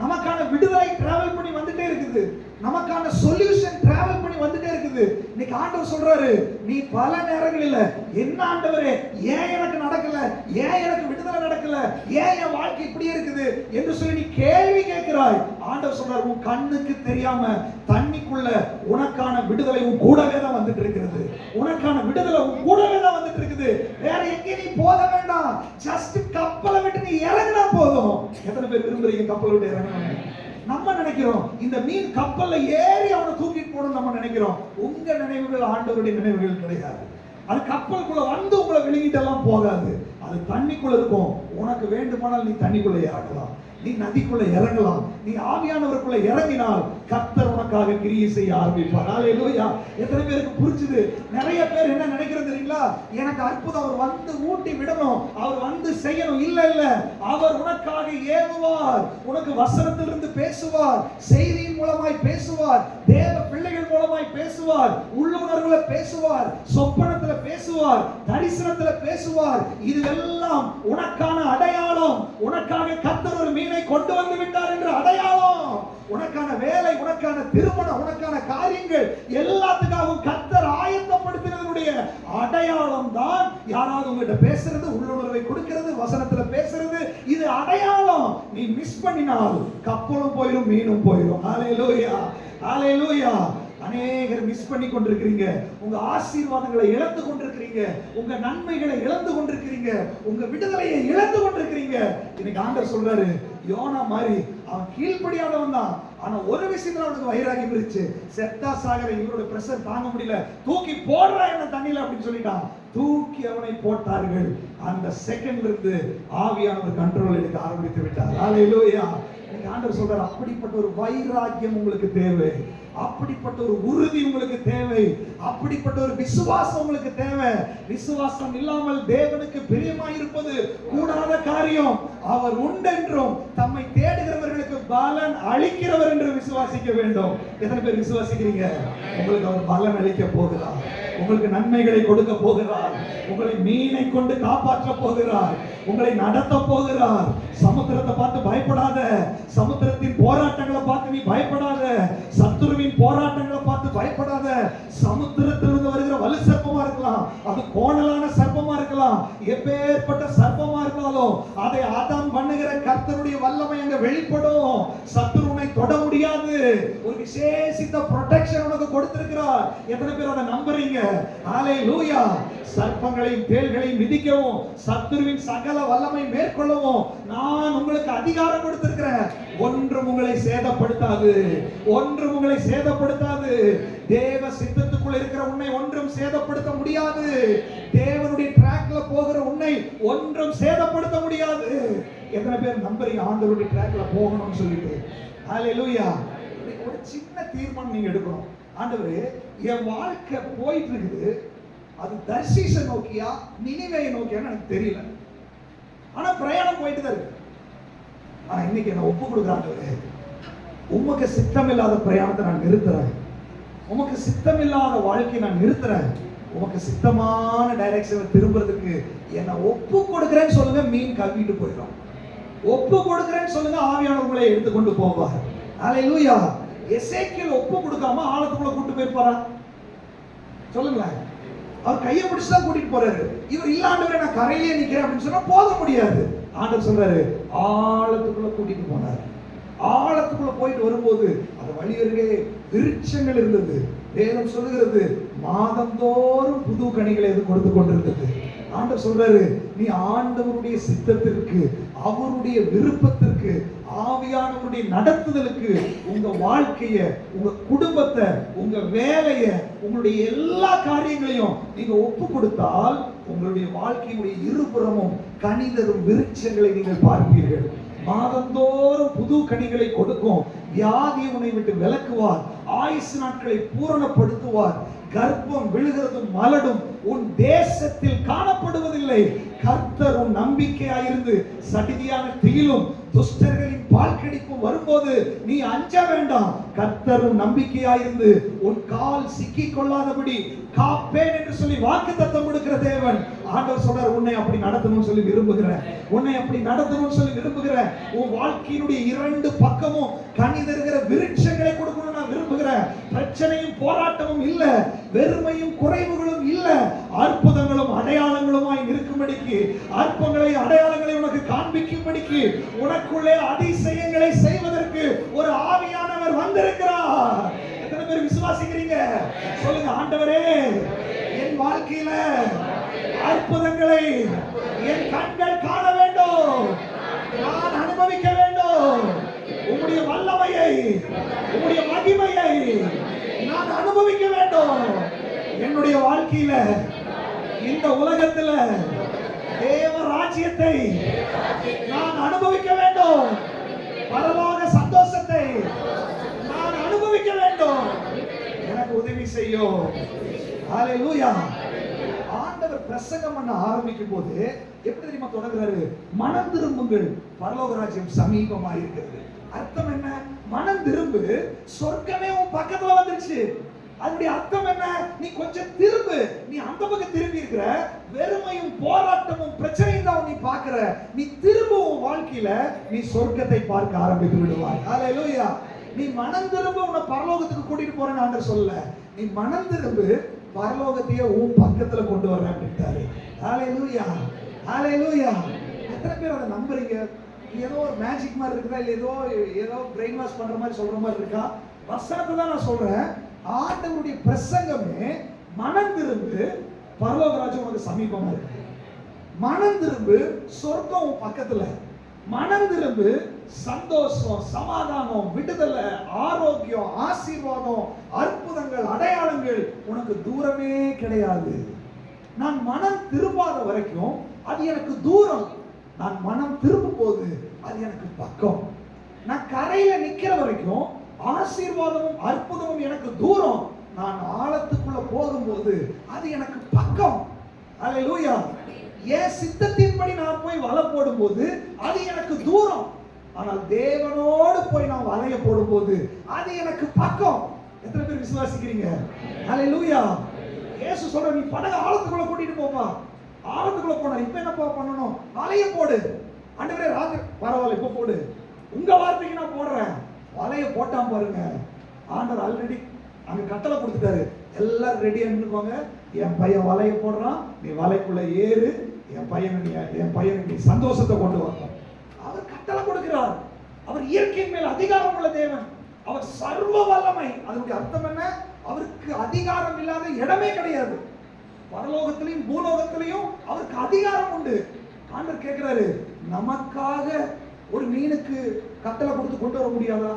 நமக்கான விடுதலை டிராவல் பண்ணி வந்துட்டே இருக்குது, நமக்கான சொல்யூஷன் டிராவல் பண்ணி வந்துட்டே இருக்குது. இன்னைக்கு ஆண்டவர் சொல்றாரு, நீ பல நேரங்களில் என்ன ஆண்டவரே ஏன் எனக்கு நடக்கல, ஏன் எனக்கு விடுதலை நடக்கல, ஏன் என் வாழ்க்கை இப்படியே இருக்குது என்று சொல்லி நீ கேள்வி கேட்கிறாய். ஆண்டவர் சொல்றாரு, உன் கண்ணுக்கு தெரியாம தண்ணிக்குள்ள உனக்கான விடுதலை உன் கூடவே தான் வந்துட்டு இருக்கிறது, உனக்கான விடுதலை உன் கூடவே தான் வந்துட்டு இருக்குது. வேற எங்கே நீ போக வேண்டாம், ஜஸ்ட் கப்பலை விட்டு நீ இறங்கினா போதும். எத்தனை பேர் விரும்புறீங்க கப்பலை விட்டு இறங்கணும்? நம்ம நினைக்கிறோம் இந்த மீன் கப்பல்ல ஏறி அவனை தூக்கிட்டு போகணும் நம்ம நினைக்கிறோம். உங்க நினைவுகள் ஆண்டவருடைய நினைவுகள் கிடையாது. அது கப்பலுக்குள்ள வந்து உங்களை விழுங்கிட்டு எல்லாம் போகாது, அது தண்ணிக்குள்ள இருக்கும். உனக்கு வேண்டுமானால் நீ தண்ணிக்குள்ள இறங்கலாம், நீ நதிக்குள்ள இறங்கலாம், நீ ஆவியானவருக்குள்ள இறங்கினால் கர்த்தர் உனக்காக கிரியை செய்ய ஆரம்பிப்பார். ஹalleluya. எத்தனை பேருக்கு புரிஞ்சுது? நிறைய பேர் என்ன நினைக்கிறது தெரியுங்களா, எனக்கு அற்புதம் அவர் வந்து ஊட்டி விடணும், அவர் வந்து செய்யணும். இல்ல இல்ல, அவர் உனக்காக ஏவுவார், உனக்கு வசனத்திலிருந்து பேசுவார், செய்தியின் மூலமாய் பேசுவார், தேவ பிள்ளைகள் மூலமாய் பேசுவார், உள்ளுணர்வுல பேசுவார், சொப்பனத்துல பேசுவார், தரிசனத்துல பேசுவார். இதுவெல்லாம் உனக்கான அடையாளம். உனக்காக கர்த்தர் ஒரு மீனை கொண்டு வந்து விட்டார் என்ற அடையாளம். உனக்கான வேலை, உனக்கான திருமணம், உனக்கான காரியங்கள் எல்லாத்துக்காகவும் கர்த்தர் ஆயத்தப்படுத்தினதுடைய அடையாளம் தான் யாராவது உங்ககிட்ட பேசுறது, உள்ளுணர்வை கொடுக்கிறது, வசனத்துல பேசுறது. இது அடையாளம். நீ மிஸ் பண்ணினால் கப்பலும் போயிடும், மீனும் போயிடும். ஹalleluya, ஹalleluya. அநேகர் மிஸ் பண்ணி கொண்டிருக்கிறீங்க, உங்க ஆசீர்வாதங்களை இழந்து கொண்டிருக்கிறீங்க, உங்க நன்மைகளை இழந்து கொண்டிருக்கிறீங்க, உங்க விடுதலையை இழந்து கொண்டிருக்கிறீங்க. இன்னைக்கு ஆண்டவர் சொல்றாரு, யோனா மாதிரி அவன் கீழ்ப்படியாதவன் தான், ஆனா ஒரு விஷயத்துல அவனுக்கு வைராகியம் இருந்துச்சு. செத்தா சாகர இவரோட பிரஷர் தாங்க முடியல, தூக்கி போடுறா என்ன தண்ணியில அப்படின்னு சொல்லிட்டான். தூக்கி அவனை போட்டார்கள். அந்த செகண்ட்ல இருந்து ஆவியானவர் கண்ட்ரோல் எடுக்க ஆரம்பித்து விட்டார். ஹalleluya. இன்னைக்கு ஆண்டவர் சொல்றாரு, அப்படிப்பட்ட ஒரு வைராகியம் உங்களுக்கு தேவை, அப்படிப்பட்ட ஒரு உறுதி உங்களுக்கு தேவை, அப்படிப்பட்ட ஒரு விசுவாசம் உங்களுக்கு தேவை. விசுவாசம் இல்லாமல் தேவனுக்கு பிரியமாய் இருப்பது கூடாத காரியம். அவர் உண்டென்றும் தம்மை தேடுகிறவர்களுக்கு பலன் அளிக்கிறவர் என்று விசுவாசிக்க வேண்டும். எத்தனை பேர் விசுவாசிக்கிறீங்க? உங்களுக்கு அவர் பலன் அளிக்க போகிறார், உங்களுக்கு நன்மைகளை கொடுக்க போகிறார், உங்களை மீனை கொண்டு காப்பாற்ற போகிறார், உங்களை நடத்த போகிறார். சமுத்திரத்தை பார்த்து பயப்படாத, சமுத்திரத்தின் போராட்டங்களை பார்த்து நீ பயப்படாத, சத்துருவின் போராட்டங்களை பார்த்து பயப்படாத. சமுத்திரத்திலிருந்து வருகிற வலு சர்ப்பமா இருக்கலாம், அது கோணலான சர்ப்பமா இருக்கலாம், எப்பேற்பட்ட சர்ப்பமா இருந்தாலும் அதை ஆதாம் பண்ணுகிற கர்த்தருடைய வல்லமை அங்க வெளிப்படும். சத்துருவை தொட முடியாது. ஒரு விசேஷித்த ப்ரொடெக்ஷன் உனக்கு கொடுத்திருக்கிறார். எத்தனை பேர் அதை நம்புறீங்க? ஹalleluya. சர்ப்பங்களையும் தேள்களையும் மிதிக்கவும், சத்துருவின் சகல வல்லமை மேற்கொள்ளவும் நான் உங்களுக்கு அதிகாரம் கொடுத்திருக்கிறேன். ஒன்றும் உங்களை சேதப்படுத்தாது, ஒன்றும் உங்களை சேதப்படுத்தாது. தேவ சித்தத்துக்குள்ள இருக்கிற உன்னை ஒன்றும் சேதப்படுத்த முடியாது. தேவனுடைய ட்ராக்ல போகிற உன்னை ஒன்றும் சேதப்படுத்த முடியாது. எத்தனை பேர் நம்புறீங்க ஆண்டவருடைய ட்ராக்ல போகணும்னு சொல்லிட்டு? ஹalleluya. ஒரு சின்ன தீர்மானம் நீங்க எடுக்கணும். ஆண்டவரே, என் வாழ்க்கை போயிட்டு இருக்குது, அது தர்சீசை நோக்கியா நினிவேயை நோக்கியான்னு எனக்கு தெரியல. ஆனா பிரயாணம் போயிட்டு தான் இருக்கு. ஆனா இன்னைக்கு என்ன ஒப்பு கொடுக்குறாங்க, உமக்கு சித்தமில்லாத பிரயாணத்தை நான் நிறுத்துறேன், உமக்கு சித்தமில்லாத வாழ்க்கையை நான் நிறுத்துறேன், உமக்கு சித்தமான டைரக்ஷன்ல திரும்புறதுக்கு என்ன ஒப்பு கொடுக்கிறேன்னு சொல்லுங்க. மீன் கல்விட்டு போயிடும். ஒப்பு கொடுக்கிறேன்னு சொல்லுங்க, ஆவியானவர் உங்களை எடுத்துக்கொண்டு போவார். ஹல்லேலூயா. எசேக்கியேல் ஒப்பு கொடுக்காம ஆழத்துக்குள்ள கூட்டு போயிருப்பாரா? சொல்லுங்களேன். அவர் கையை பிடிச்சு தான் கூட்டிட்டு போறாரு. இவர் இல்ல ஆண்டவரே நான் கரையிலேயே நிக்கிறேன் அப்படின்னு சொன்னா போக முடியாது. ஆண்டவர் சொல்றாரு ஆழத்துக்குள்ள கூட்டிட்டு போனார். ஆழத்துக்குள்ள போயிட்டு வரும்போது அந்த வழி அருகே விருட்சங்கள் இருந்தது. வேதம் சொல்லுகிறது மாதந்தோறும் புது கனிகளை எது கொடுத்து கொண்டிருந்தது. ஆண்டவர் சொல்றாரு நீ ஆண்டவருடைய சித்தத்திற்கு, அவருடைய விருப்பத்திற்கு, ஆவியானவருடைய நடத்துதலுக்கு உங்க வாழ்க்கைய, உங்க குடும்பத்தை, உங்க வேலைய, உங்களுடைய எல்லா காரியங்களையும் நீங்க ஒப்பு கொடுத்தால் உங்களுடைய வாழ்க்கையினுடைய இருபுறமும் கனிதரும் விருட்சங்களை நீங்கள் பார்ப்பீர்கள். மாதந்தோறும் புது கனிகளை கொடுக்கும். வியாதியை உன்னை விட்டு விலக்குவார். ஆயுசு நாட்களை பூரணப்படுத்துவார். கர்ப்பம் விழுகிறதும் மலடும் உன் தேசத்தில் காணப்படுவதில்லை. கர்த்தர் உன் நம்பிக்கையாயிருந்து சடிதியான தீயிலும் துஷ்டர்களின் பால்கடிப்பும் வரும்போது நீ அஞ்ச வேண்டாம். கர்த்தர் உன் நம்பிக்கையாயிருந்து உன் கால் சிக்கிக் கொள்ளாதபடி காப்பேன் என்று சொல்லி வாக்குத்தத்தம் கொடுக்கிற தேவன். ஆண்டவர் சொல்றார் உன்னை அப்படி நடத்தணும்னு சொல்லி விரும்புகிறேன், உன்னை அப்படி நடத்தணும்னு சொல்லி விரும்புகிறேன். உன் வாழ்க்கையினுடைய இரண்டு பக்கமும் கனி தருகிற விருட்சங்களை கொடுக்கணும்னு நான் விரும்புகிறேன். பிரச்சனையும் போராட்டமும் இல்ல, வெறுமையும் குறைவுகளும் இல்ல, அற்புதங்களும் அடையாளங்களுமாய் இருக்கும்படிக்கு, அற்பங்களை அடையாளங்களை உனக்கு காண்பிக்கும்படிக்கு, உனக்குள்ளே அதிசயங்களை செய்வதற்கு ஒரு ஆவியானவர் வந்திருக்கிறார். எத்தனை பேர் விசுவாசிக்கிறீங்க? சொல்லுங்க, ஆண்டவரே என் வாழ்க்கையில அற்புதங்களை என் கண்கள் காண வேண்டும், நான் அனுபவிக்க வேண்டும். உம்முடைய வல்லமையை, உம்முடைய மகிமையை நான் அனுபவிக்க வேண்டும். என்னுடைய வாழ்க்கையில, இந்த உலகத்துல தேவ ராஜ்யத்தை நான் அனுபவிக்க வேண்டும். பரலோக சந்தோஷத்தை நான் அனுபவிக்க வேண்டும். எனக்கு உதவி செய்யும். ஹல்லேலூயா. ஆண்டவர் பிரசங்கம் பண்ண ஆரம்பிக்கும் போது எப்படி தெரியுமா தொடங்குறாரு? மனம் திரும்புங்கள், பரலோக ராஜ்யம் சமீபமாக இருக்கிறது. அர்த்தம் என்ன? மனம் திரும்பு, சொர்க்கமே உன் பக்கத்துல வந்துருச்சு. அதனுடைய அர்த்தம் என்ன? நீ கொஞ்சம் திரும்பு. நீ அந்த பக்கம் திரும்பி இருக்கிற, வெறுமையும் போராட்டமும் பிரச்சனையும் தான் நீ பார்க்கிற. நீ திரும்ப உன் வாழ்க்கையில நீ சொர்க்கத்தை பார்க்க ஆரம்பித்து விடுவாய். ஹல்லேலூயா. நீ மனம் திரும்ப, உன்னை பரலோகத்துக்கு கூட்டிட்டு போறேன்னு ஆண்டவர் சொல்லல. நீ மனம் திரும்பு, பரலோகத்தையே உன் பக்கத்துல கொண்டு வரேன் அப்படின்ட்டாரு. ஹல்லேலூயா, ஹல்லேலூயா. எத்தனை பேர் அதை நம்புறீங்க? ஏதோ ஒரு மேஜிக் மாதிரி இருக்குதா, இல்ல ஏதோ பிரெயின் வாஷ் பண்ற மாதிரி சொல்ற மாதிரி இருக்கா? வசனத்தை தான் நான் சொல்றேன். ஆண்டவருடைய பிரசங்கமே மனம் திரும்பு, பரலோக ராஜ்யம் உனக்கு சமீபமா இருக்கு. மனம் திரும்பு, சொர்க்கம் உன் பக்கத்துல. மனம் திரும்பு, சந்தோஷம், சமாதானம், விடுதலை, ஆரோக்கியம், ஆசீர்வாதம், அற்புதங்கள், அடையாளங்கள் உனக்கு தூரமே கிடையாது. நான் மனம் திரும்பாத வரைக்கும் அது எனக்கு தூரம். நான் மனம் திரும்பும் போது அது எனக்கு பக்கம். நான் கரையில நிக்கிற வரைக்கும் ஆசீர்வாதமும் அற்புதமும் எனக்கு தூரம். நான் ஆழத்துக்குள்ள போகும்போது அது எனக்கு பக்கம். ஹல்லேலூயா. என் சித்தத்தின்படி நான் போய் வலை போடும்போது அது எனக்கு தூரம். ஆனால் தேவனோடு போய் நான் வலைய போடும்போது அது எனக்கு பக்கம். எத்தனை பேர் விசுவாசிக்கிறீங்க? ஹல்லேலூயா. இயேசு சொல்ற, நீ படகு ஆழத்துக்குள்ள கூட்டிட்டு போப்பா. ஆழத்துக்குள்ள போனா இப்ப என்ன பண்ணணும்? வலைய போடு. ஆண்டவரே ராஜ பரவாயில்ல, இப்ப போடு. உங்க வார்த்தைக்கு நான் போடுறேன். வலைய போட்டான் பாருங்க. ஆண்டவர் ஆல்ரெடி அங்க கட்டளை கொடுத்துட்டாரு. எல்லாரும் ரெடியா நின்னுக்கோங்க. என் பையன் வலைய போடுறான், நீ வலைக்குள்ள ஏறு. என் பையனுக்கு நீ சந்தோஷத்தை கொண்டு வரணும். அவர் கட்டளை கொடுக்கிறார். அவர் இயற்கையின் மேல் அதிகாரம் உள்ள தேவன். அவர் சர்வ வல்லமை. அதனுடைய அர்த்தம் என்ன? அவருக்கு அதிகாரம் இல்லாத இடமே கிடையாது. பரலோகத்திலையும் பூலோகத்திலையும் அவருக்கு அதிகாரம் உண்டு. ஆண்டவர் கேட்கிறாரு, நமக்காக ஒரு மீனுக்கு கட்டளை கொடுத்து கொண்டு வர முடியாதா?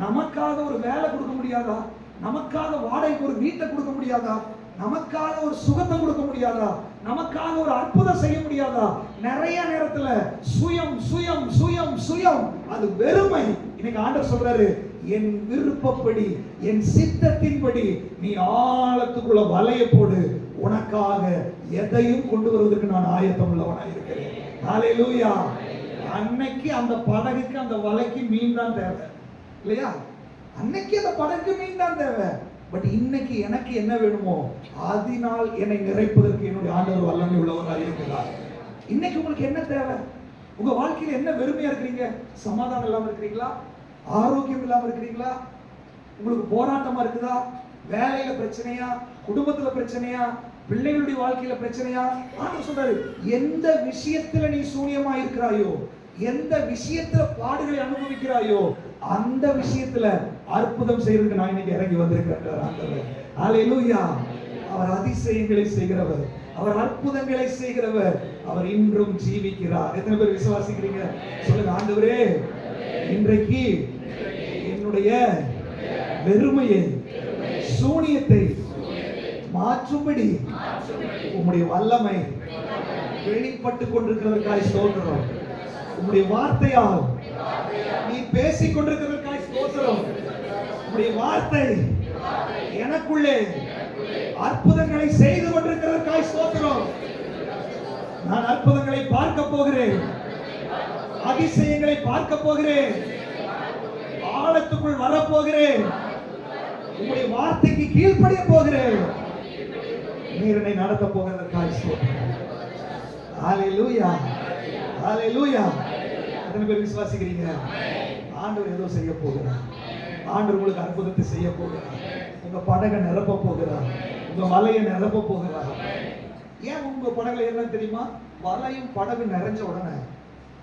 நமக்காக ஒரு வேலை கொடுக்க முடியாதா? நமக்காக வாடகைக்கு ஒரு வீட்டை கொடுக்க முடியாதா? நமக்காக ஒரு சுகத்தை கொடுக்க முடியாதா? நமக்காக ஒரு அற்புதம் செய்ய முடியாதா? நிறைய நேரத்துல சுயம் சுயம் சுயம் சுயம், அது வெறுமை. இன்னைக்கு ஆண்டவர் சொல்றாரு, என் விருப்பப்படி, என் சித்தத்தின்படி நீ ஆழத்துக்குள்ள வலைய போடு. உனக்காக எதையும் கொண்டு வருவதற்கு நான் ஆயத்தம் உள்ளவனாக இருக்கிறேன். ஹல்லேலூயா. அன்னைக்கு அந்த படகுக்கு அந்த வலைக்கு மீன் தான் தேவை இல்லையா? அன்னைக்கு அந்த படகுக்கு மீன் தான் தேவை. பட் இன்னைக்கு எனக்கு என்ன வேணுமோ அதனால் என்னை நிறைப்பதற்கு என்னுடைய ஆண்டவர் வல்லமை உள்ளவராக இருக்கிறார். இன்னைக்கு உங்களுக்கு என்ன தேவை? உங்க வாழ்க்கையில என்ன வெறுமையா இருக்கிறீங்க? சமாதானம் இல்லாம இருக்கிறீங்களா? ஆரோக்கியம் இல்லாம இருக்கிறீங்களா? உங்களுக்கு போராட்டமா இருக்குதா? வேலையில பிரச்சனையா? குடும்பத்துல பிரச்சனையா? பிள்ளைகளுடைய வாழ்க்கையில பிரச்சனையா? ஆண்டவர் சொல்றாரு, எந்த விஷயத்துல நீ சூனியமா இருக்கிறாயோ, எந்த விஷயத்துல பாடுகளை அனுபவிக்கிறாயோ, அந்த விஷயத்துல அற்புதம் செய்யறதுக்கு நான் இன்னைக்கு இறங்கி வந்திருக்கிறேன் ஆண்டவர். ஹல்லேலூயா. அவர் அதிசயங்களை செய்கிறவர், அவர் அற்புதங்களை செய்கிறவர், அவர் இன்றும் ஜீவிக்கிறார். எத்தனை பேர் விசுவாசிக்கிறீங்க? சொல்லுங்க, ஆண்டவரே இன்றைக்கு என்னுடைய வெறுமையை, சூனியத்தை மாற்றும்படி உம்முடைய வல்லமை வெளிப்பட்டு கொண்டிருக்கிறதற்காய் ஸ்தோத்திரம். உம்முடைய வார்த்தையால் நீ பேசிக் கொண்டிருக்கிறதற்காய் ஸ்தோத்திரம். உம்முடைய வார்த்தை எனக்குள்ளே அற்புதங்களை செய்து கொண்டிருக்கிறதற்காய் ஸ்தோத்திரம். நான் அற்புதங்களை பார்க்க போகிறேன், அதிசயங்களை பார்க்க போகிறேன், ஆழத்துக்குள் வரப்போகிறேன், உம்முடைய வார்த்தைக்கு கீழ்ப்படிய போகிறேன். நீர் என்னை நடத்த போகிறதற்காக ஸ்தோத்திரம். ஹல்லேலூயா. ஹல்லேலூயா. எத்தனை பேர் விசுவாசிக்கிறீங்க? ஆண்டவர் ஏதோ செய்ய போகிறார். ஆண்டவர் உங்களுக்கு அற்புதத்தை செய்ய போகிறார். உங்க படகை நிரப்ப போகிறார், உங்க வலையை நிரப்ப போகிறார். ஏன் உங்க படகுல என்ன தெரியுமா? வலையும் படகு நிறைஞ்ச உடனே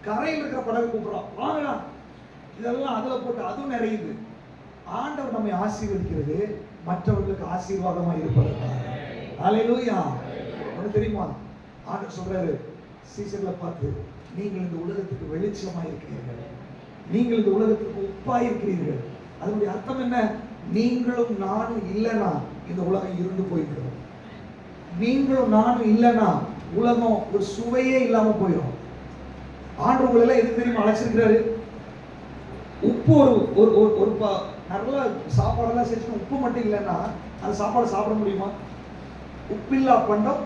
கரையில் இருக்கிற படகு கூப்பிடுறோம், வாங்கடா, இதெல்லாம் அதுல போட்டு அதுவும் நிறையுது. ஆண்டவர் நம்மை ஆசீர்வதிக்கிறது மற்றவர்களுக்கு ஆசீர்வாதமா இருப்பதற்காக. ஹல்லேலூயா. உனக்கு தெரியுமா, ஆண்டவர் சொல்றாரு சீசர்களை பார்த்து, நீங்கள் இந்த உலகத்துக்கு வெளிச்சமா இருக்கிறீர்கள், நீங்கள் இந்த உலகத்துக்கு உப்பா இருக்கிறீர்கள். அதனுடைய அர்த்தம் என்ன? நீங்களும் நானும் இல்லைன்னா இந்த உலகம் இருந்து போய்விடும். நீங்களும் நானும் இல்லைன்னா உலகம் ஒரு சுவையே இல்லாம போயிடும். ஆண்டவர் உங்களை எல்லாம் எது தெரியுமா அழைச்சிருக்கிறாரு? உப்பு ஒரு ஒரு ஒரு நல்ல சாப்பாடெல்லாம் செஞ்சு உப்பு மட்டும் இல்லைன்னா அந்த சாப்பாடு சாப்பிட முடியுமா? உப்பில்லா பண்டம்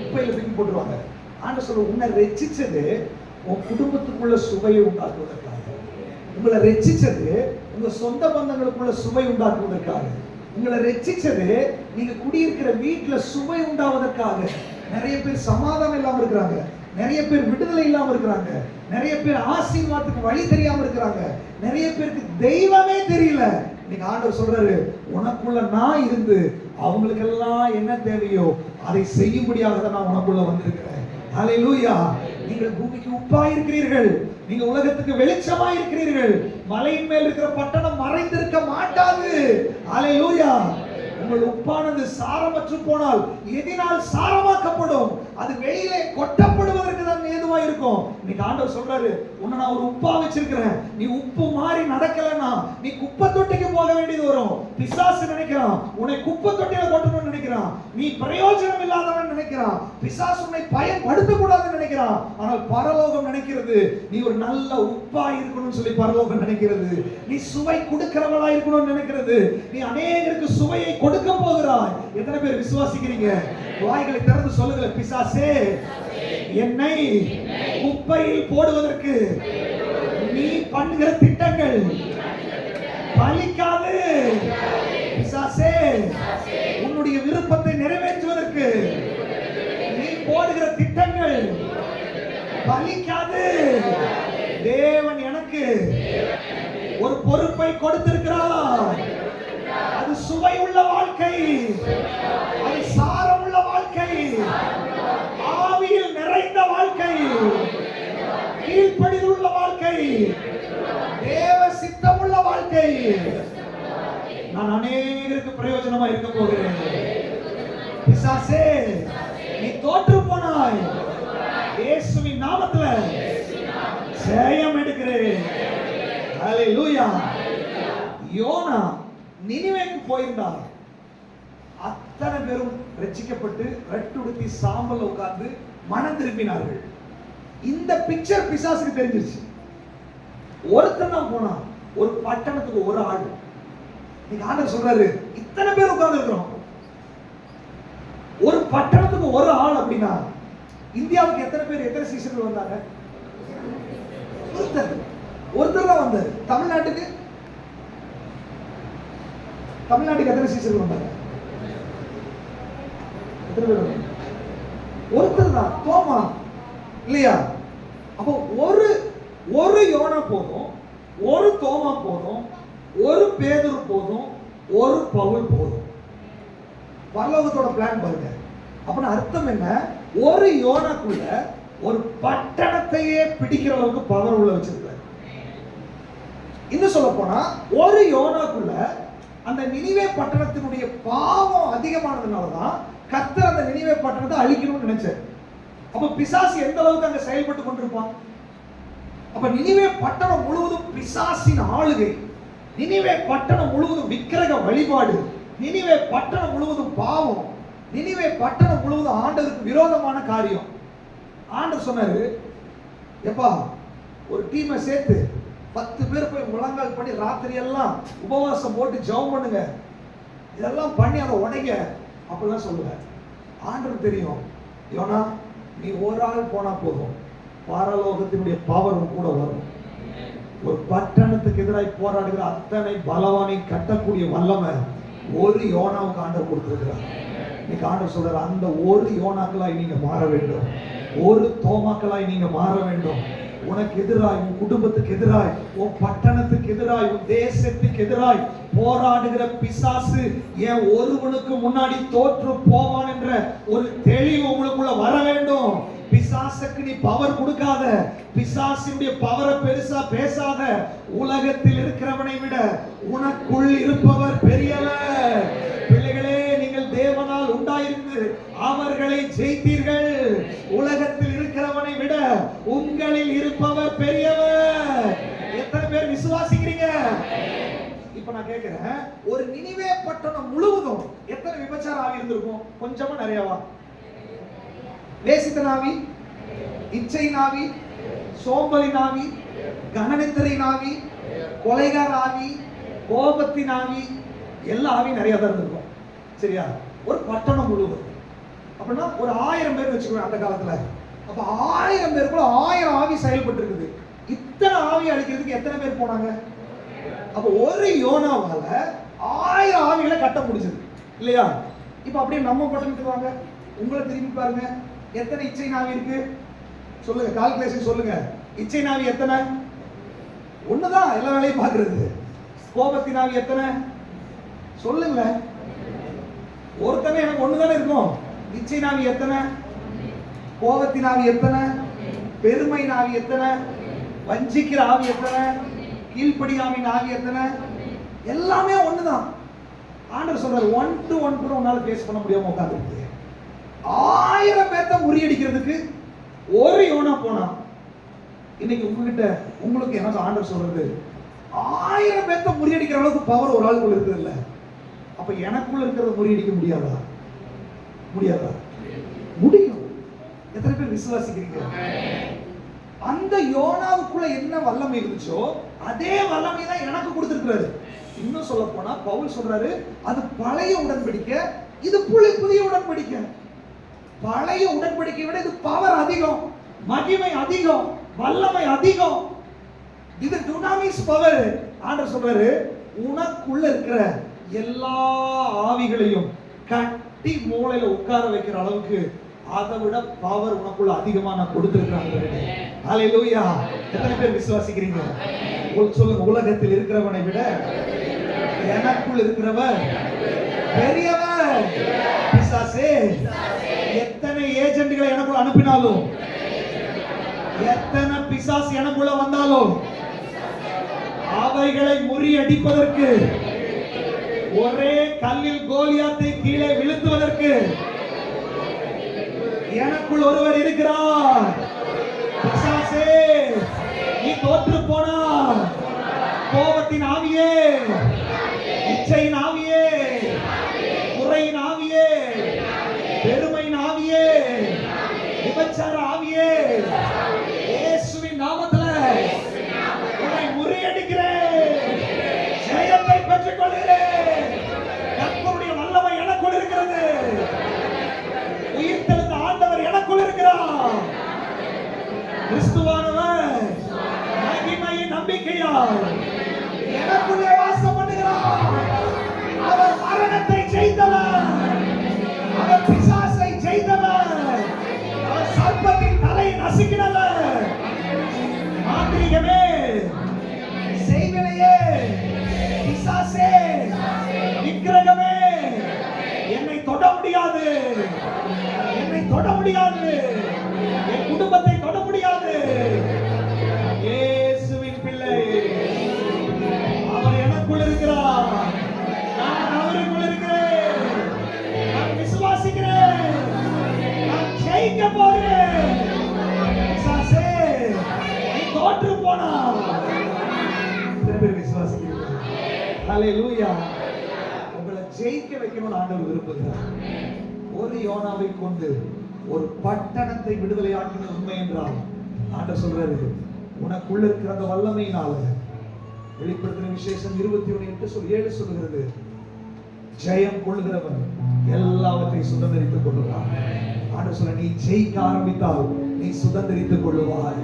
உப்பையில தூக்கி போட்டுருவாங்க. ஆண்டவர் சொல்ல, உன்னை ரட்சிச்சது உன் குடும்பத்துக்குள்ள சுவையை உண்டாக்குவதற்காக, உங்களை ரட்சிச்சது உங்க சொந்த பந்தங்களுக்குள்ள சுவை உண்டாக்குவதற்காக, உங்களை ரட்சிச்சது நீங்க குடியிருக்கிற வீட்டுல சுவை உண்டாவதற்காக. நிறைய பேர் சமாதானம் இல்லாம இருக்கிறாங்க, நிறைய பேர் விடுதலை இல்லாம இருக்கிறாங்க, நிறைய பேர் ஆசீர்வாதத்துக்கு வழி தெரியாம இருக்கிறாங்க, நிறைய பேருக்கு தெய்வமே தெரியல. இன்னைக்கு ஆண்டவர் சொல்றாரு, உனக்குள்ள நான் இருந்து அவங்களுக்கெல்லாம் என்ன தேவையோ அதை செய்யும்படியாக தான் நான் உனக்குள்ள வந்திருக்கிறேன். ஹல்லேலூயா. நீங்கள் பூமிக்கு உப்பா இருக்கிறீர்கள், நீங்க உலகத்துக்கு வெளிச்சமா இருக்கிறீர்கள். மலையின் மேல் இருக்கிற பட்டணம் மறைந்திருக்க மாட்டாது. ஹல்லேலூயா. உங்கள் உப்பானது சாரமற்று போனால் எதினால் சாரமாக்கப்படும்? அது வெளியிலே கொட்டப்படுவதற்கு தான் ஏதுவா இருக்கும். இன்னைக்கு ஆண்டவர் சொல்றாரு, உன்னை நான் ஒரு உப்பா வச்சிருக்கிறேன், நீ உப்பு மாறி நடக்கலன்னா நீ குப்பை தொட்டிக்கு போக வேண்டியது வரும். பிசாசு நினைக்கிறான் உன்னை குப்பை தொட்டியில கொட்டணும்னு நினைக்கிறான், நீ பிரயோஜனம் இல்லாதவன் நினைக்கிறான், பிசாசு உன்னை பயன்படுத்த கூடாதுன்னு நினைக்கிறான். ஆனால் பரலோகம் நினைக்கிறது நீ ஒரு நல்ல உப்பா இருக்கணும்னு சொல்லி பரலோகம் நினைக்கிறது. நீ சுவை கொடுக்கிறவளா இருக்கணும்னு நினைக்கிறது. நீ அநேகருக்கு சுவையை கொடுக்க போகிறாய். எத்தனை பேர் விசுவாசிக்கிறீங்க? வாய்களை திறந்து சொல்லுங்க, பிசாசே என்னை குப்பையில் போடுவதற்கு நீ பண்ணுகிற திட்டங்கள் பலிக்காது. பிசாசே உன்னுடைய விருப்பத்தை நிறைவேற்றுவதற்கு நீ போடுகிற திட்டங்கள் பலிக்காது. தேவன் எனக்கு ஒரு பொறுப்பை கொடுத்திருக்கிறார். அது சுவை உள்ள வாழ்க்கை, அது சாரம் உள்ள வாழ்க்கை, ஆவியில் நிறைந்த வாழ்க்கை, கீழ்ப்படிதல் உள்ள வாழ்க்கை, தேவ சித்தம் உள்ள வாழ்க்கை. நான் அநேகருக்கு பிரயோஜனமா இருக்க போகிறேன். பிசாசே நீ தோற்று போனாய், இயேசுவின் நாமத்துல ஜெயம் எடுக்கிறேன். ஹல்லேலூயா. யோனா நினிவேக்கு போயிருந்தார். அத்தனை பேரும் ரட்சிக்கப்பட்டு ரெட்டுடுத்தி சாம்பல் உட்கார்ந்து மனம் திரும்பினார்கள். இந்த பிக்சர் பிசாசுக்கு தெரிஞ்சிருச்சு. ஒருத்தன் தான் போனான், ஒரு பட்டணத்துக்கு ஒரு ஆள். நீங்க ஆண்டவர் சொல்றாரு, இத்தனை பேர் உட்கார்ந்து இருக்கிறோம், ஒரு பட்டணத்துக்கு ஒரு ஆள் அப்படின்னா இந்தியாவுக்கு எத்தனை சீசர்கள் வந்தாங்க? ஒருத்தர் தான் வந்தார். தமிழ்நாட்டுக்கு எத்தனை சீசர்கள் வந்தாங்க? ஒருத்தர் தான், தோமா இல்லையா? அப்போ ஒரு யோனா போதும், ஒரு தோமா போதும், ஒரு பேதுரு போதும், ஒரு பவுல் போதும். பரலோகத்தோட பிளான் பாருங்க. அப்படின்னா அர்த்தம் என்ன? ஒரு யோனாக்குள்ள ஒரு பட்டணத்தையே பிடிக்கிற அளவுக்கு பவர் உள்ள வச்சிருக்காரு. இன்னும் சொல்ல போனா ஒரு யோனாக்குள்ள அந்த நினிவே பட்டணத்தினுடைய பாவம் அதிகமானதுனாலதான் கர்த்தர் அந்த நினிவே பட்டணத்தை அழிக்கணும்னு நினைச்சார். அப்ப பிசாசு எந்த அளவுக்கு அங்க செயல்பட்டு கொண்டிருப்பான்? அப்ப நினிவே பட்டணம் முழுவதும் பிசாசின் ஆளுகை, நினிவே பட்டணம் முழுவதும் விக்கிரக வழிபாடு, நினிவே பட்டணம் முழுவதும் பாவம், நினிவே பட்டணம் முழுவதும் ஆண்டவருக்கு விரோதமான காரியம். ஆண்டவர் சொன்னாரு, எப்பா ஒரு டீமை சேர்த்து 10 பேர் போய் முழங்கால் பண்ணி ராத்திரி எல்லாம் உபவாசம் போட்டு ஜெபம் பண்ணுங்க, இதெல்லாம் பண்ணி அதை உடைங்க அப்படிலாம் சொல்லுவேன். ஆண்டவர் தெரியும், யோனா நீ ஒரு ஆள் போனா போதும், பரலோகத்தினுடைய பவர் கூட வரும். ஒரு பட்டணத்துக்கு எதிராக போராடுகிற அத்தனை பலவானை கட்டக்கூடிய வல்லமை ஒரு யோனாவுக்கு ஆண்டவர் கொடுத்திருக்கிறார். இன்னைக்கு ஆண்டவர் சொல்றாரு, அந்த ஒரு யோனாக்களாய் நீங்க மாற வேண்டும், ஒரு தோமாக்களாய் நீங்க மாற வேண்டும். உனக்கு எதிராய், உன் குடும்பத்துக்கு எதிராய், உன் பட்டணத்துக்கு எதிராய், உன் தேசத்துக்கு எதிராய் போராடுகிற பிசாசு ஏன் ஒருவனுக்கு முன்னாடி தோற்று போவான் என்ற ஒரு தெளிவு உங்களுக்குள்ள வர வேண்டும். பிசாசுக்கு நீ பவர் கொடுக்காத, பிசாசினுடைய பவரை பெருசா பேசாத. உலகத்தில் இருக்கிறவனை விட உனக்குள் இருப்பவர் பெரியவர். பிள்ளைகளே, நீங்கள் தேவனால் உண்டாயிருந்து அவர்களை ஜெயித்தீர்கள். உலகத்தில் இருக்கிறவனை விட உங்களில் இருப்பவர் பெரியவர். எத்தனை பேர் விசுவாசிக்கிறீங்க? இப்ப நான் கேட்கிறேன், ஒரு நினிவே பட்டணம் முழுவதும் எத்தனை விபச்சார ஆவி இருந்திருக்கும்? கொஞ்சமா நிறையவா? வேசித்த நாவி, இச்சை நாவி, சோம்பலி நாவி, கனநித்திரை நாவி, கொலைகார ஆவி, கோபத்தின் ஆவி, எல்லா ஆவியும் நிறைய தான் இருந்திருக்கும். சரியா? ஒரு பட்டணம் முழுவதும் அப்படின்னா ஒரு 1000 பேர் வச்சுக்கோங்க அந்த காலத்துல. அப்ப 1000 பேருக்குள்ள 1000 ஆவி செயல்பட்டு இருக்குது. இத்தனை ஆவி அழிக்கிறதுக்கு எத்தனை பேர் போனாங்க? அப்ப ஒரு யோனாவால 1000 ஆவிகளை கட்ட முடிஞ்சது இல்லையா? இப்ப அப்படியே நம்ம பட்டணத்துக்கு வாங்க, உங்களை திரும்பி பாருங்க, எத்தனை இச்சை நாவி இருக்கு சொல்லுங்க, கால்குலேஷன் சொல்லுங்க. இச்சை நாவி எத்தனை? ஒண்ணுதான் எல்லா வேலையும் பாக்குறது. கோபத்தின் ஆவி எத்தனை சொல்லுங்க? ஒருத்தனை எனக்கு ஒண்ணுதானே இருக்கும். இச்சை நாவி எத்தனை? கோபத்தின் ஆவி எத்தனை? பெருமை ஆவி எத்தனை? வஞ்சிக்கிற ஆவி எத்தனை? கீழ்ப்படியாமின் ஆவி எத்தனை? எல்லாமே ஒண்ணுதான். ஆண்டவர் சொல்றாரு, 1 to 1 கூட உன்னால பேஸ் பண்ண முடியாம உட்கார்ந்துருக்கு. 1000 பேர்த்த முறியடிக்கிறதுக்கு ஒரு யோனா போனா. இன்னைக்கு உங்ககிட்ட, உங்களுக்கு எனக்கு ஆண்டவர் சொல்றது, 1000 பேர்த்த முறியடிக்கிற அளவுக்கு பவர் ஒரு ஆளுக்குள்ள இருக்குது இல்ல? அப்ப எனக்குள்ள இருக்கிறத முறியடிக்க முடியாதா? முடியாதா? முடியும். எத்தனை பேர் விசுவாசிக்கிறீங்க? அந்த யோனாவுக்குள்ள என்ன வல்லமை இருந்துச்சோ அதே வல்லமை தான் எனக்கு கொடுத்திருக்கிறாரு. இன்னும் சொல்ல போனா பவுல் சொல்றாரு, அது பழைய உடன்படிக்கை, இது புதிய உடன்படிக்கை. பழைய உடன்படிக்கை விட இது பவர் அதிகம், மகிமை அதிகம், வல்லமை அதிகம். இது டுனாமிஸ் பவர். ஆண்டவர் சொல்றாரு, உனக்குள்ள இருக்கிற எல்லா ஆவிகளையும் கட்டி மூளையில உட்கார வைக்கிற அளவுக்கு அதை விட பவர் உனக்குள்ள அதிகமா நான் கொடுத்திருக்கிறேன். ஹல்லேலூயா. எத்தனை பேர் விசுவாசிக்கிறீங்க? சொல்லுங்க, உலகத்தில் இருக்கிறவனை விட எனக்குள் இருக்கிறவர் பெரியவர். பிசாசே எத்தனை ஏஜென்ட்களை எனக்குள்ள அனுப்பினாலும், எத்தனை பிசாசு எனக்குள்ள வந்தாலும் அவைகளை முறியடிப்பதற்கு, ஒரே கல்லில் கோலியாத்தை கீழே வீழ்த்துவதற்கு எனக்குள் ஒருவர் இருக்கிறார். பிசாசே நீ தோற்று போனார். கோபத்தின் ஆவியே, இச்சையின் ஆவியே, குறையின் ஆவியே, பெருமையின் ஆவியே, விபச்சார ஆவியே, இயேசுவின் நாமத்தில் உன்னை முறியடிக்கிறேன். ஜெயத்தை பெற்றுக் கொள்கிறேன். கர்த்தருடைய வல்லமை எனக்குள் இருக்கிறது. முடியாது, என் குடும்பத்தை தொட முடியாது. இயேசுவின் பிள்ளை, அவர் எனக்குள் இருக்கிறார், நான் அவருக்குள் இருக்கிறேன். நான் விசுவாசிக்கிறேன், நான் ஜெயிக்க போகிறேன். பிசாசே, நீ தோற்று போனா. எத்தனை பேர் விசுவாசிக்கிறீங்க? ஹல்லேலூயா. உங்களை ஜெயிக்க வைக்கணும்னு ஆண்டவர் விரும்புகிறார். ஒரு யோனாவை கொண்டு ஒரு பட்டணத்தை விடுதலையாக்கின உண்மை என்றால் ஆண்டவர் சொல்றாரு, உனக்குள்ள இருக்கிற அந்த வல்லமையினால, வெளிப்படுத்தின விசேஷம் 21:7 சொல்லுகிறது, ஜெயம் கொள்ளுகிறவன் எல்லாவற்றையும் சுதந்திரித்துக் கொள்ளுவான். ஆண்டவர் சொல்ற, நீ ஜெயிக்க ஆரம்பித்தால் நீ சுதந்திரித்துக் கொள்ளுவாய்.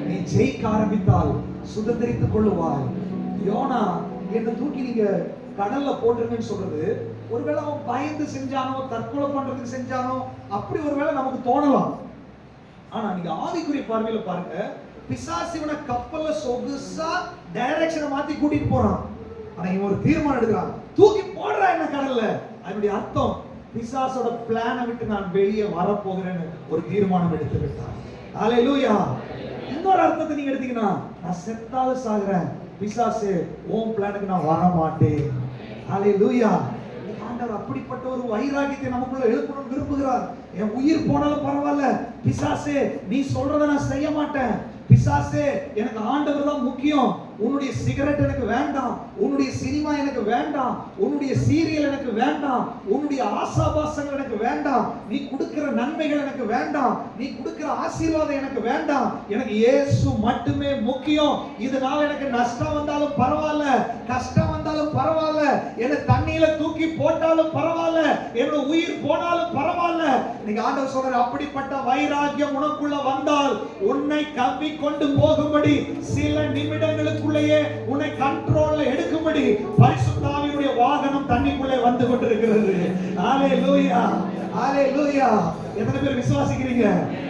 நீ ஜெயிக்க ஆரம்பித்தால் சுதந்திரித்துக் கொள்ளுவாய். யோனா என்ன தூக்கி நீங்க கடல்ல போட்டுருங்கன்னு சொல்றது, ஒருவேளை அவன் பயந்து செஞ்சானோ, தற்கொலை பண்றதுக்கு செஞ்சானோ, அப்படி ஒருவேளை நமக்கு தோணலாம். ஆனா நீங்க ஆவிக்குரிய பார்வையில பாருங்க, பிசாசு இவனை கப்பல்ல சொகுசா டைரக்ஷனை மாத்தி கூட்டிட்டு போறான். ஆனா இவன் ஒரு தீர்மானம் எடுக்கிறான், தூக்கி போடுறா என்ன கடல்ல. அதனுடைய அர்த்தம், பிசாசோட பிளானை விட்டு நான் வெளியே வரப்போகிறேன்னு ஒரு தீர்மானம் எடுத்து விட்டான். ஹல்லேலூயா. இன்னொரு அர்த்தத்தை நீங்க எடுத்தீங்கன்னா, நான் செத்தாலும் சாகுறேன், பிசாசு உன் பிளானுக்கு நான் வர மாட்டேன். ஹல்லேலூயா. ஆண்டவர் அப்படிப்பட்ட ஒரு வைராகியத்தை நமக்குள்ள எழுப்பணும்னு விரும்புகிறார். என் உயிர் போனாலும் பரவாயில்ல, பிசாசே நீ சொல்றத நான் செய்ய மாட்டேன். பிசாசே, எனக்கு ஆண்டவர் தான் முக்கியம். உன்னுடைய சிகரெட் எனக்கு வேண்டாம், உன்னுடைய சினிமா எனக்கு வேண்டாம், உன்னுடைய சீரியல் எனக்கு வேண்டாம், உன்னுடைய ஆசாபாசங்கள் எனக்கு வேண்டாம், நீ கொடுக்கிற நன்மைகள் எனக்கு வேண்டாம், நீ கொடுக்கிற ஆசீர்வாதம் எனக்கு வேண்டாம். எனக்கு இயேசு மட்டுமே முக்கியம். இதனால எனக்கு நஷ்டம் வந்தாலும் பரவாயில்ல, கஷ்டம் வந்தாலும் பரவாயில்ல, என்ன தண்ணியில தூக்கி போட்டாலும் பரவாயில்ல, என்னோட உயிர் போனாலும் பரவாயில்ல. நீங்க ஆண்டவர் சொல்ற அப்படிப்பட்ட வைராகியம் உனக்குள்ள வந்தால், உன்னை கவ்வி கொண்டு போகும்படி, சில நிமிடங்களுக்குள்ளேயே உன்னை கண்ட்ரோல்ல எடுக்கும்படி பரிசுத்த ஆவியுடைய வாகனம் தண்ணிக்குள்ளே வந்து கொண்டிருக்கிறது. ஹல்லேலூயா, ஹல்லேலூயா. எத்தனை பேர் விசுவாசிக்கிறீங்க?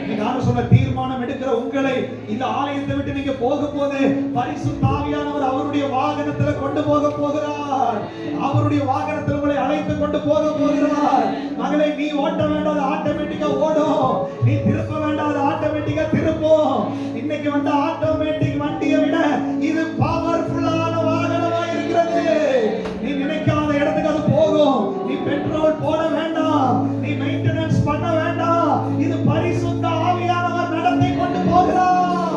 நீங்க ஆண்டவர் சொன்ன தீர்மானம் எடுக்கிற உங்களை இந்த ஆலயத்தை விட்டு நீங்க போகும்போது பரிசுத்த ஆவியானவர் அவருடைய வாகனத்துல கொண்டு போக போகிறார். அவருடைய வாகனத்தில் உங்களை அழைத்து கொண்டு போக போகிறார். மகளே, நீ ஓட்ட வேண்டாம், ஆட்டோமேட்டிக்கா ஓடும். நீ திருப்ப வேண்டாம், ஆட்டோமேட்டிக்கா திருப்பும். இன்னைக்கு வந்த ஆட்டோமேட்டிக் வண்டியை விட இது பவர்ஃபுல்லான வாகனமா இருக்கிறது. நீ நினைக்காத இடத்துக்கு அது போகும். நீ பெட்ரோல் போட வேண்டாம், நீ மெயின்டெனன்ஸ் பண்ண வேண்டாம். இது பரிசுத்த ஆவியானவர் நடத்தி கொண்டு போகிறார்.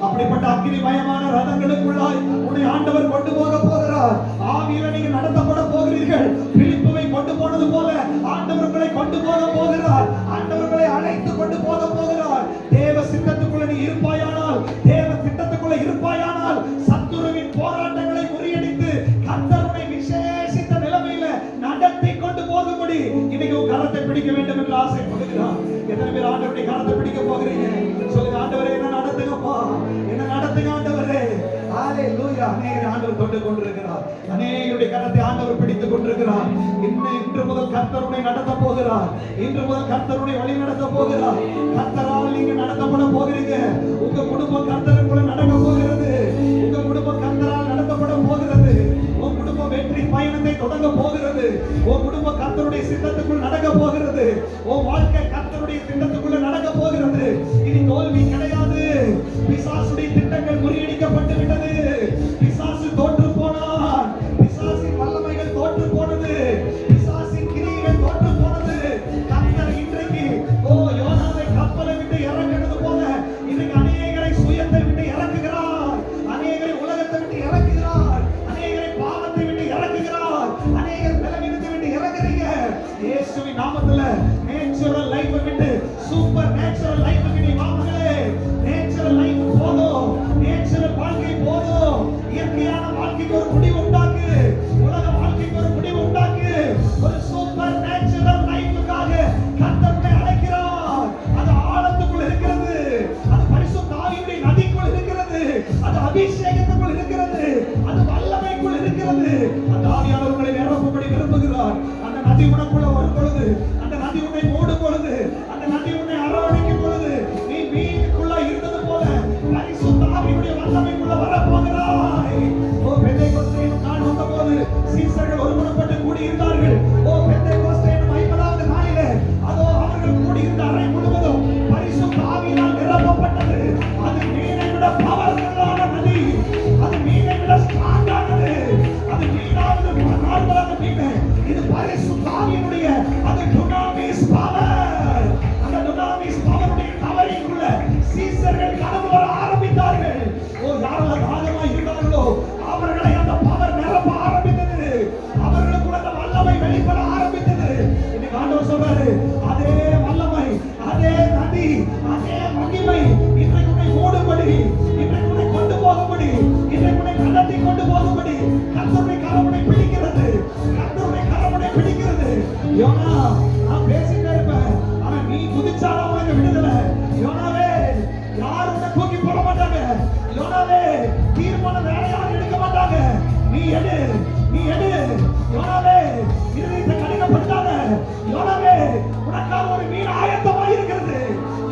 அப்படிப்பட்ட அக்கினிமயமான ரதங்களுக்குள்ளாய் உன்னை ஆண்டவர் கொண்டு போக போகிறார். ஆவியில நீங்க நடத்தப்பட போகிறீர்கள். பிலிப்புவை கொண்டு போனது போல ஆண்டவர் உங்களை கொண்டு போக போகிறார். ஆண்டவர் உங்களை அழைத்து கொண்டு போக போகிறார். தேவ சித்தத்துக்குள்ள நீ இருப்பாயானால், தேவ திட்டத்துக்குள்ள இருப்பாயானால், சத்துருவின் போராட்டங்களை முறியடித்து கர்த்தர் உன்னை விசேஷித்த நிலைமையில நடத்தி கொண்டு போகும்படி இன்னைக்கு உன் கரத்தை பிடிக்க வேண்டும் என்று ஆசைப்படுகிறார். எத்தனை பேர் ஆண்டவருடைய கரத்தை பிடிக்க போகிறீங்க? சொல்லுங்க, ஆண்டவரே என்ன நடத்துங்கப்பா, என்ன நடத்துங்க ஆண்டவரே. ஹல்லேலூயா. அநேகரை ஆண்டவர் தொட்டு கொண்டிருக்கிறார். அநேகருடைய கரத்தை ஆண்டவர் பிடித்துக் கொண்டிருக்கிறார். இன்று முதல் கர்த்தர் உன்னை நடத்த போகிறார். இன்று முதல் கர்த்தர் உன்னை வழி நடத்த போகிறார். கர்த்தரால் நீங்க நடத்தப்பட போகிறீங்க. உங்க குடும்பம் கர்த்தருக்குள்ள நடக்க போகிறது. உங்க குடும்பம் கர்த்தரால் நடத்தப்பட போகிறது. உங்க குடும்பம் வெற்றி பயணத்தை தொடங்க போகிறது. உங்க குடும்பம் கர்த்தருடைய சித்தத்துக்குள் நடக்க போகிறது. உன் வாழ்க்கை கர்த்தருடைய திட்டத்துக்குள்ள நடக்க போகிறது. இனி தோல்வி கிடையாது. பிசாசுடைய திட்டங்கள் முறியடிக்கப்பட்டு விட்டது. பிசாசு தோற்று போனான். பிசாசின் வல்லமைகள் தோற்று போனது. பிசாசின் கிரியைகள் தோற்று போனது. கர்த்தர் இன்றைக்கு யோனாவை கப்பலை விட்டு இறக்குறது போல இன்னைக்கு அநேகரை சுயத்தை விட்டு இறக்குகிறார். அநேகரை உலகத்தை விட்டு இறக்குகிறார். அநேகரை பாவத்தை விட்டு இறக்குகிறார். அநேகர் பலவீனத்தை விட்டு இறக்குறீங்க. இயேசுவின் நாமத்துல நேச்சுரல் லைஃபை விட்டு சூப்பர் நேச்சுரல் லைஃபுக்கு நீ வா மகளே. நேச்சுரல் லைஃப் போதும், நேச்சுரல் வாழ்க்கை போதும். இயற்கையான வாழ்க்கைக்கு ஒரு முடிவு உண்டாக்கு. உலக வாழ்க்கைக்கு ஒரு முடிவு உண்டாக்கு. ஒரு சூப்பர் நேச்சுரல் லைஃபுக்காக கர்த்தரை அழைக்கிறார். அது ஆழத்துக்குள் இருக்கிறது. அது பரிசுத்த ஆவியுடைய நதிக்குள் இருக்கிறது. அது அபிஷேகத்துக்குள் இருக்கிறது. அது வல்லமைக்குள் இருக்கிறது. அந்த ஆவியானவர் உங்களை நிரப்பும்படி விரும்புகிறார். அந்த நதி உனக்குள்ள வரும் பொழுது, அந்த நதி உன்னை மூடும் பொழுது, அந்த நதி உன்னை அரவணைக்கும் பொழுது, நீ வீட்டுக்குள்ள இருந்தது போல பரிசுத்த ஆவியுடைய வல்லமைக்குள்ள வர போகிறாய். ஓ பெந்தேகோஸ்தே நாள் வந்தபோது சீசர்கள் ஒருமனப்பட்டு கூடியிருந்தார்கள். ஓ பெந்தேகோஸ்தே 50வது நாளிலே அதோ அவர்கள் கூடியிருந்த அறை முழுவதும் இது பரிசுத்த ஆவியினுடைய அந்த டுனாமிஸ் பவர். அந்த டுனாமிஸ் பவருடைய கவரிங்குள்ள சீசர்கள் கடந்து வர ஆரம்பித்தார்கள். யாரெல்லாம் தாகமாக இருந்தார்களோ அவர்களை அந்த பவர் நிரப்ப ஆரம்பித்தது. அவர்களுக்கு அந்த வல்லமை வெளிப்பட ஆரம்பித்தது. இன்னைக்கு ஆண்டவர் சொல்றாரு, அதே வல்லமை, அதே நதி, அதே மகிமை இன்றைக்கு உன்னை மூடும்படி, இன்றைக்கு உன்னை கொண்டு போகும்படி, இன்றைக்கு உன்னை நடத்தி கொண்டு போகும்படி கர்த்தருடைய கரமுனை பிடிக்கிறது. கர்த்தருடைய கரமுனை பிடிக்கிறது. யோனா, நான் பேசிட்டே இருப்பேன், ஆனா நீ குதிச்சாலும் உனக்கு விடுதலை. யோனாவே, யாரும் உன்னை தூக்கி போட மாட்டாங்க. யோனாவே, தீர்மானம் வேற யாரும் எடுக்க மாட்டாங்க. நீ எடு, நீ எடு. யோனாவே, இருதயத்தை கடினப்படுத்தாத. யோனாவே, உனக்காக ஒரு மீன் ஆயத்தமாக இருக்கிறது.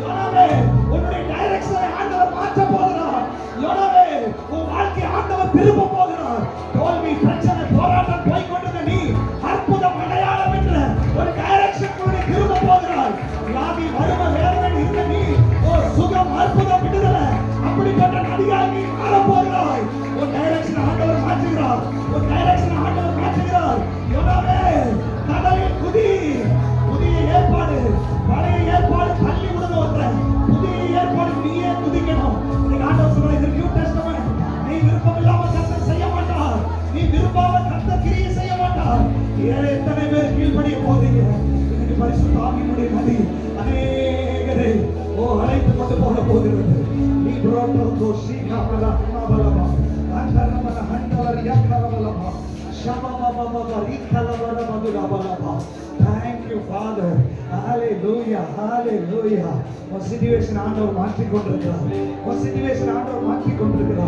யோனாவே, உன்னுடைய டைரக்ஷனை ஆண்டவர் மாற்ற போகிறார். யோனாவே, உன் வாழ்க்கை ஆண்டவர் திருப்ப போகிறார். தோல்வி, பிரச்சனை, போராட்டம் போய்கொண்டிருந்த நீ அற்புதம், அடையாளம் என்ற ஒரு டைரக்ஷன் திரும்ப போகிறார். வியாதி, வறுமை, வேதனை இருந்த நீ சுகம், அற்புதம், விடுதலை, அப்படிப்பட்ட நதியாக நீ மாற போகிறாய். ஒரு டைரக்ஷன் ஆண்டவர் மாற்றுகிறார். ஒரு டைரக்ஷன் ஆண்டவர் மாற்றுகிறார். யோனாவே, கடலில் குதி. புதிய ஏற்பாடு, பழைய ஏற்பாடு தள்ளி விடுங்க. ஒருத்தர புதிய ஏற்பாடு நீயே குதிக்கணும். இன்னைக்கு ஆண்டவர் சொல்ற, இது நியூ டெஸ்டமென்ட். நீ விருப்பம் இல்லாம கர்த்தர் செய்ய மாட்டார். நீ விரும்பாம கர்த்தர் கிரியை செய்ய மாட்டார். எத்தனை பேர் கீழ்ப்படிய போறீங்க? இன்னைக்கு பரிசுத்த ஆவியினுடைய நதி அநேகரை அழைத்து கொண்டு போக போகிறது. நீ புரோட்டோ சீகாமலா பலமா அந்தரமல ஹண்டவர் யக்கரவலமா ஷமமமம ரிக்கலவர மதுரவலமா. Thank you Father. Hallelujah, hallelujah. ஒரு சிச்சுவேஷன் ஆண்டவர் மாற்றிக் கொண்டிருக்கிறார். ஒரு சிச்சுவேஷன் ஆண்டவர் மாற்றிக் கொண்டிருக்கிறார்.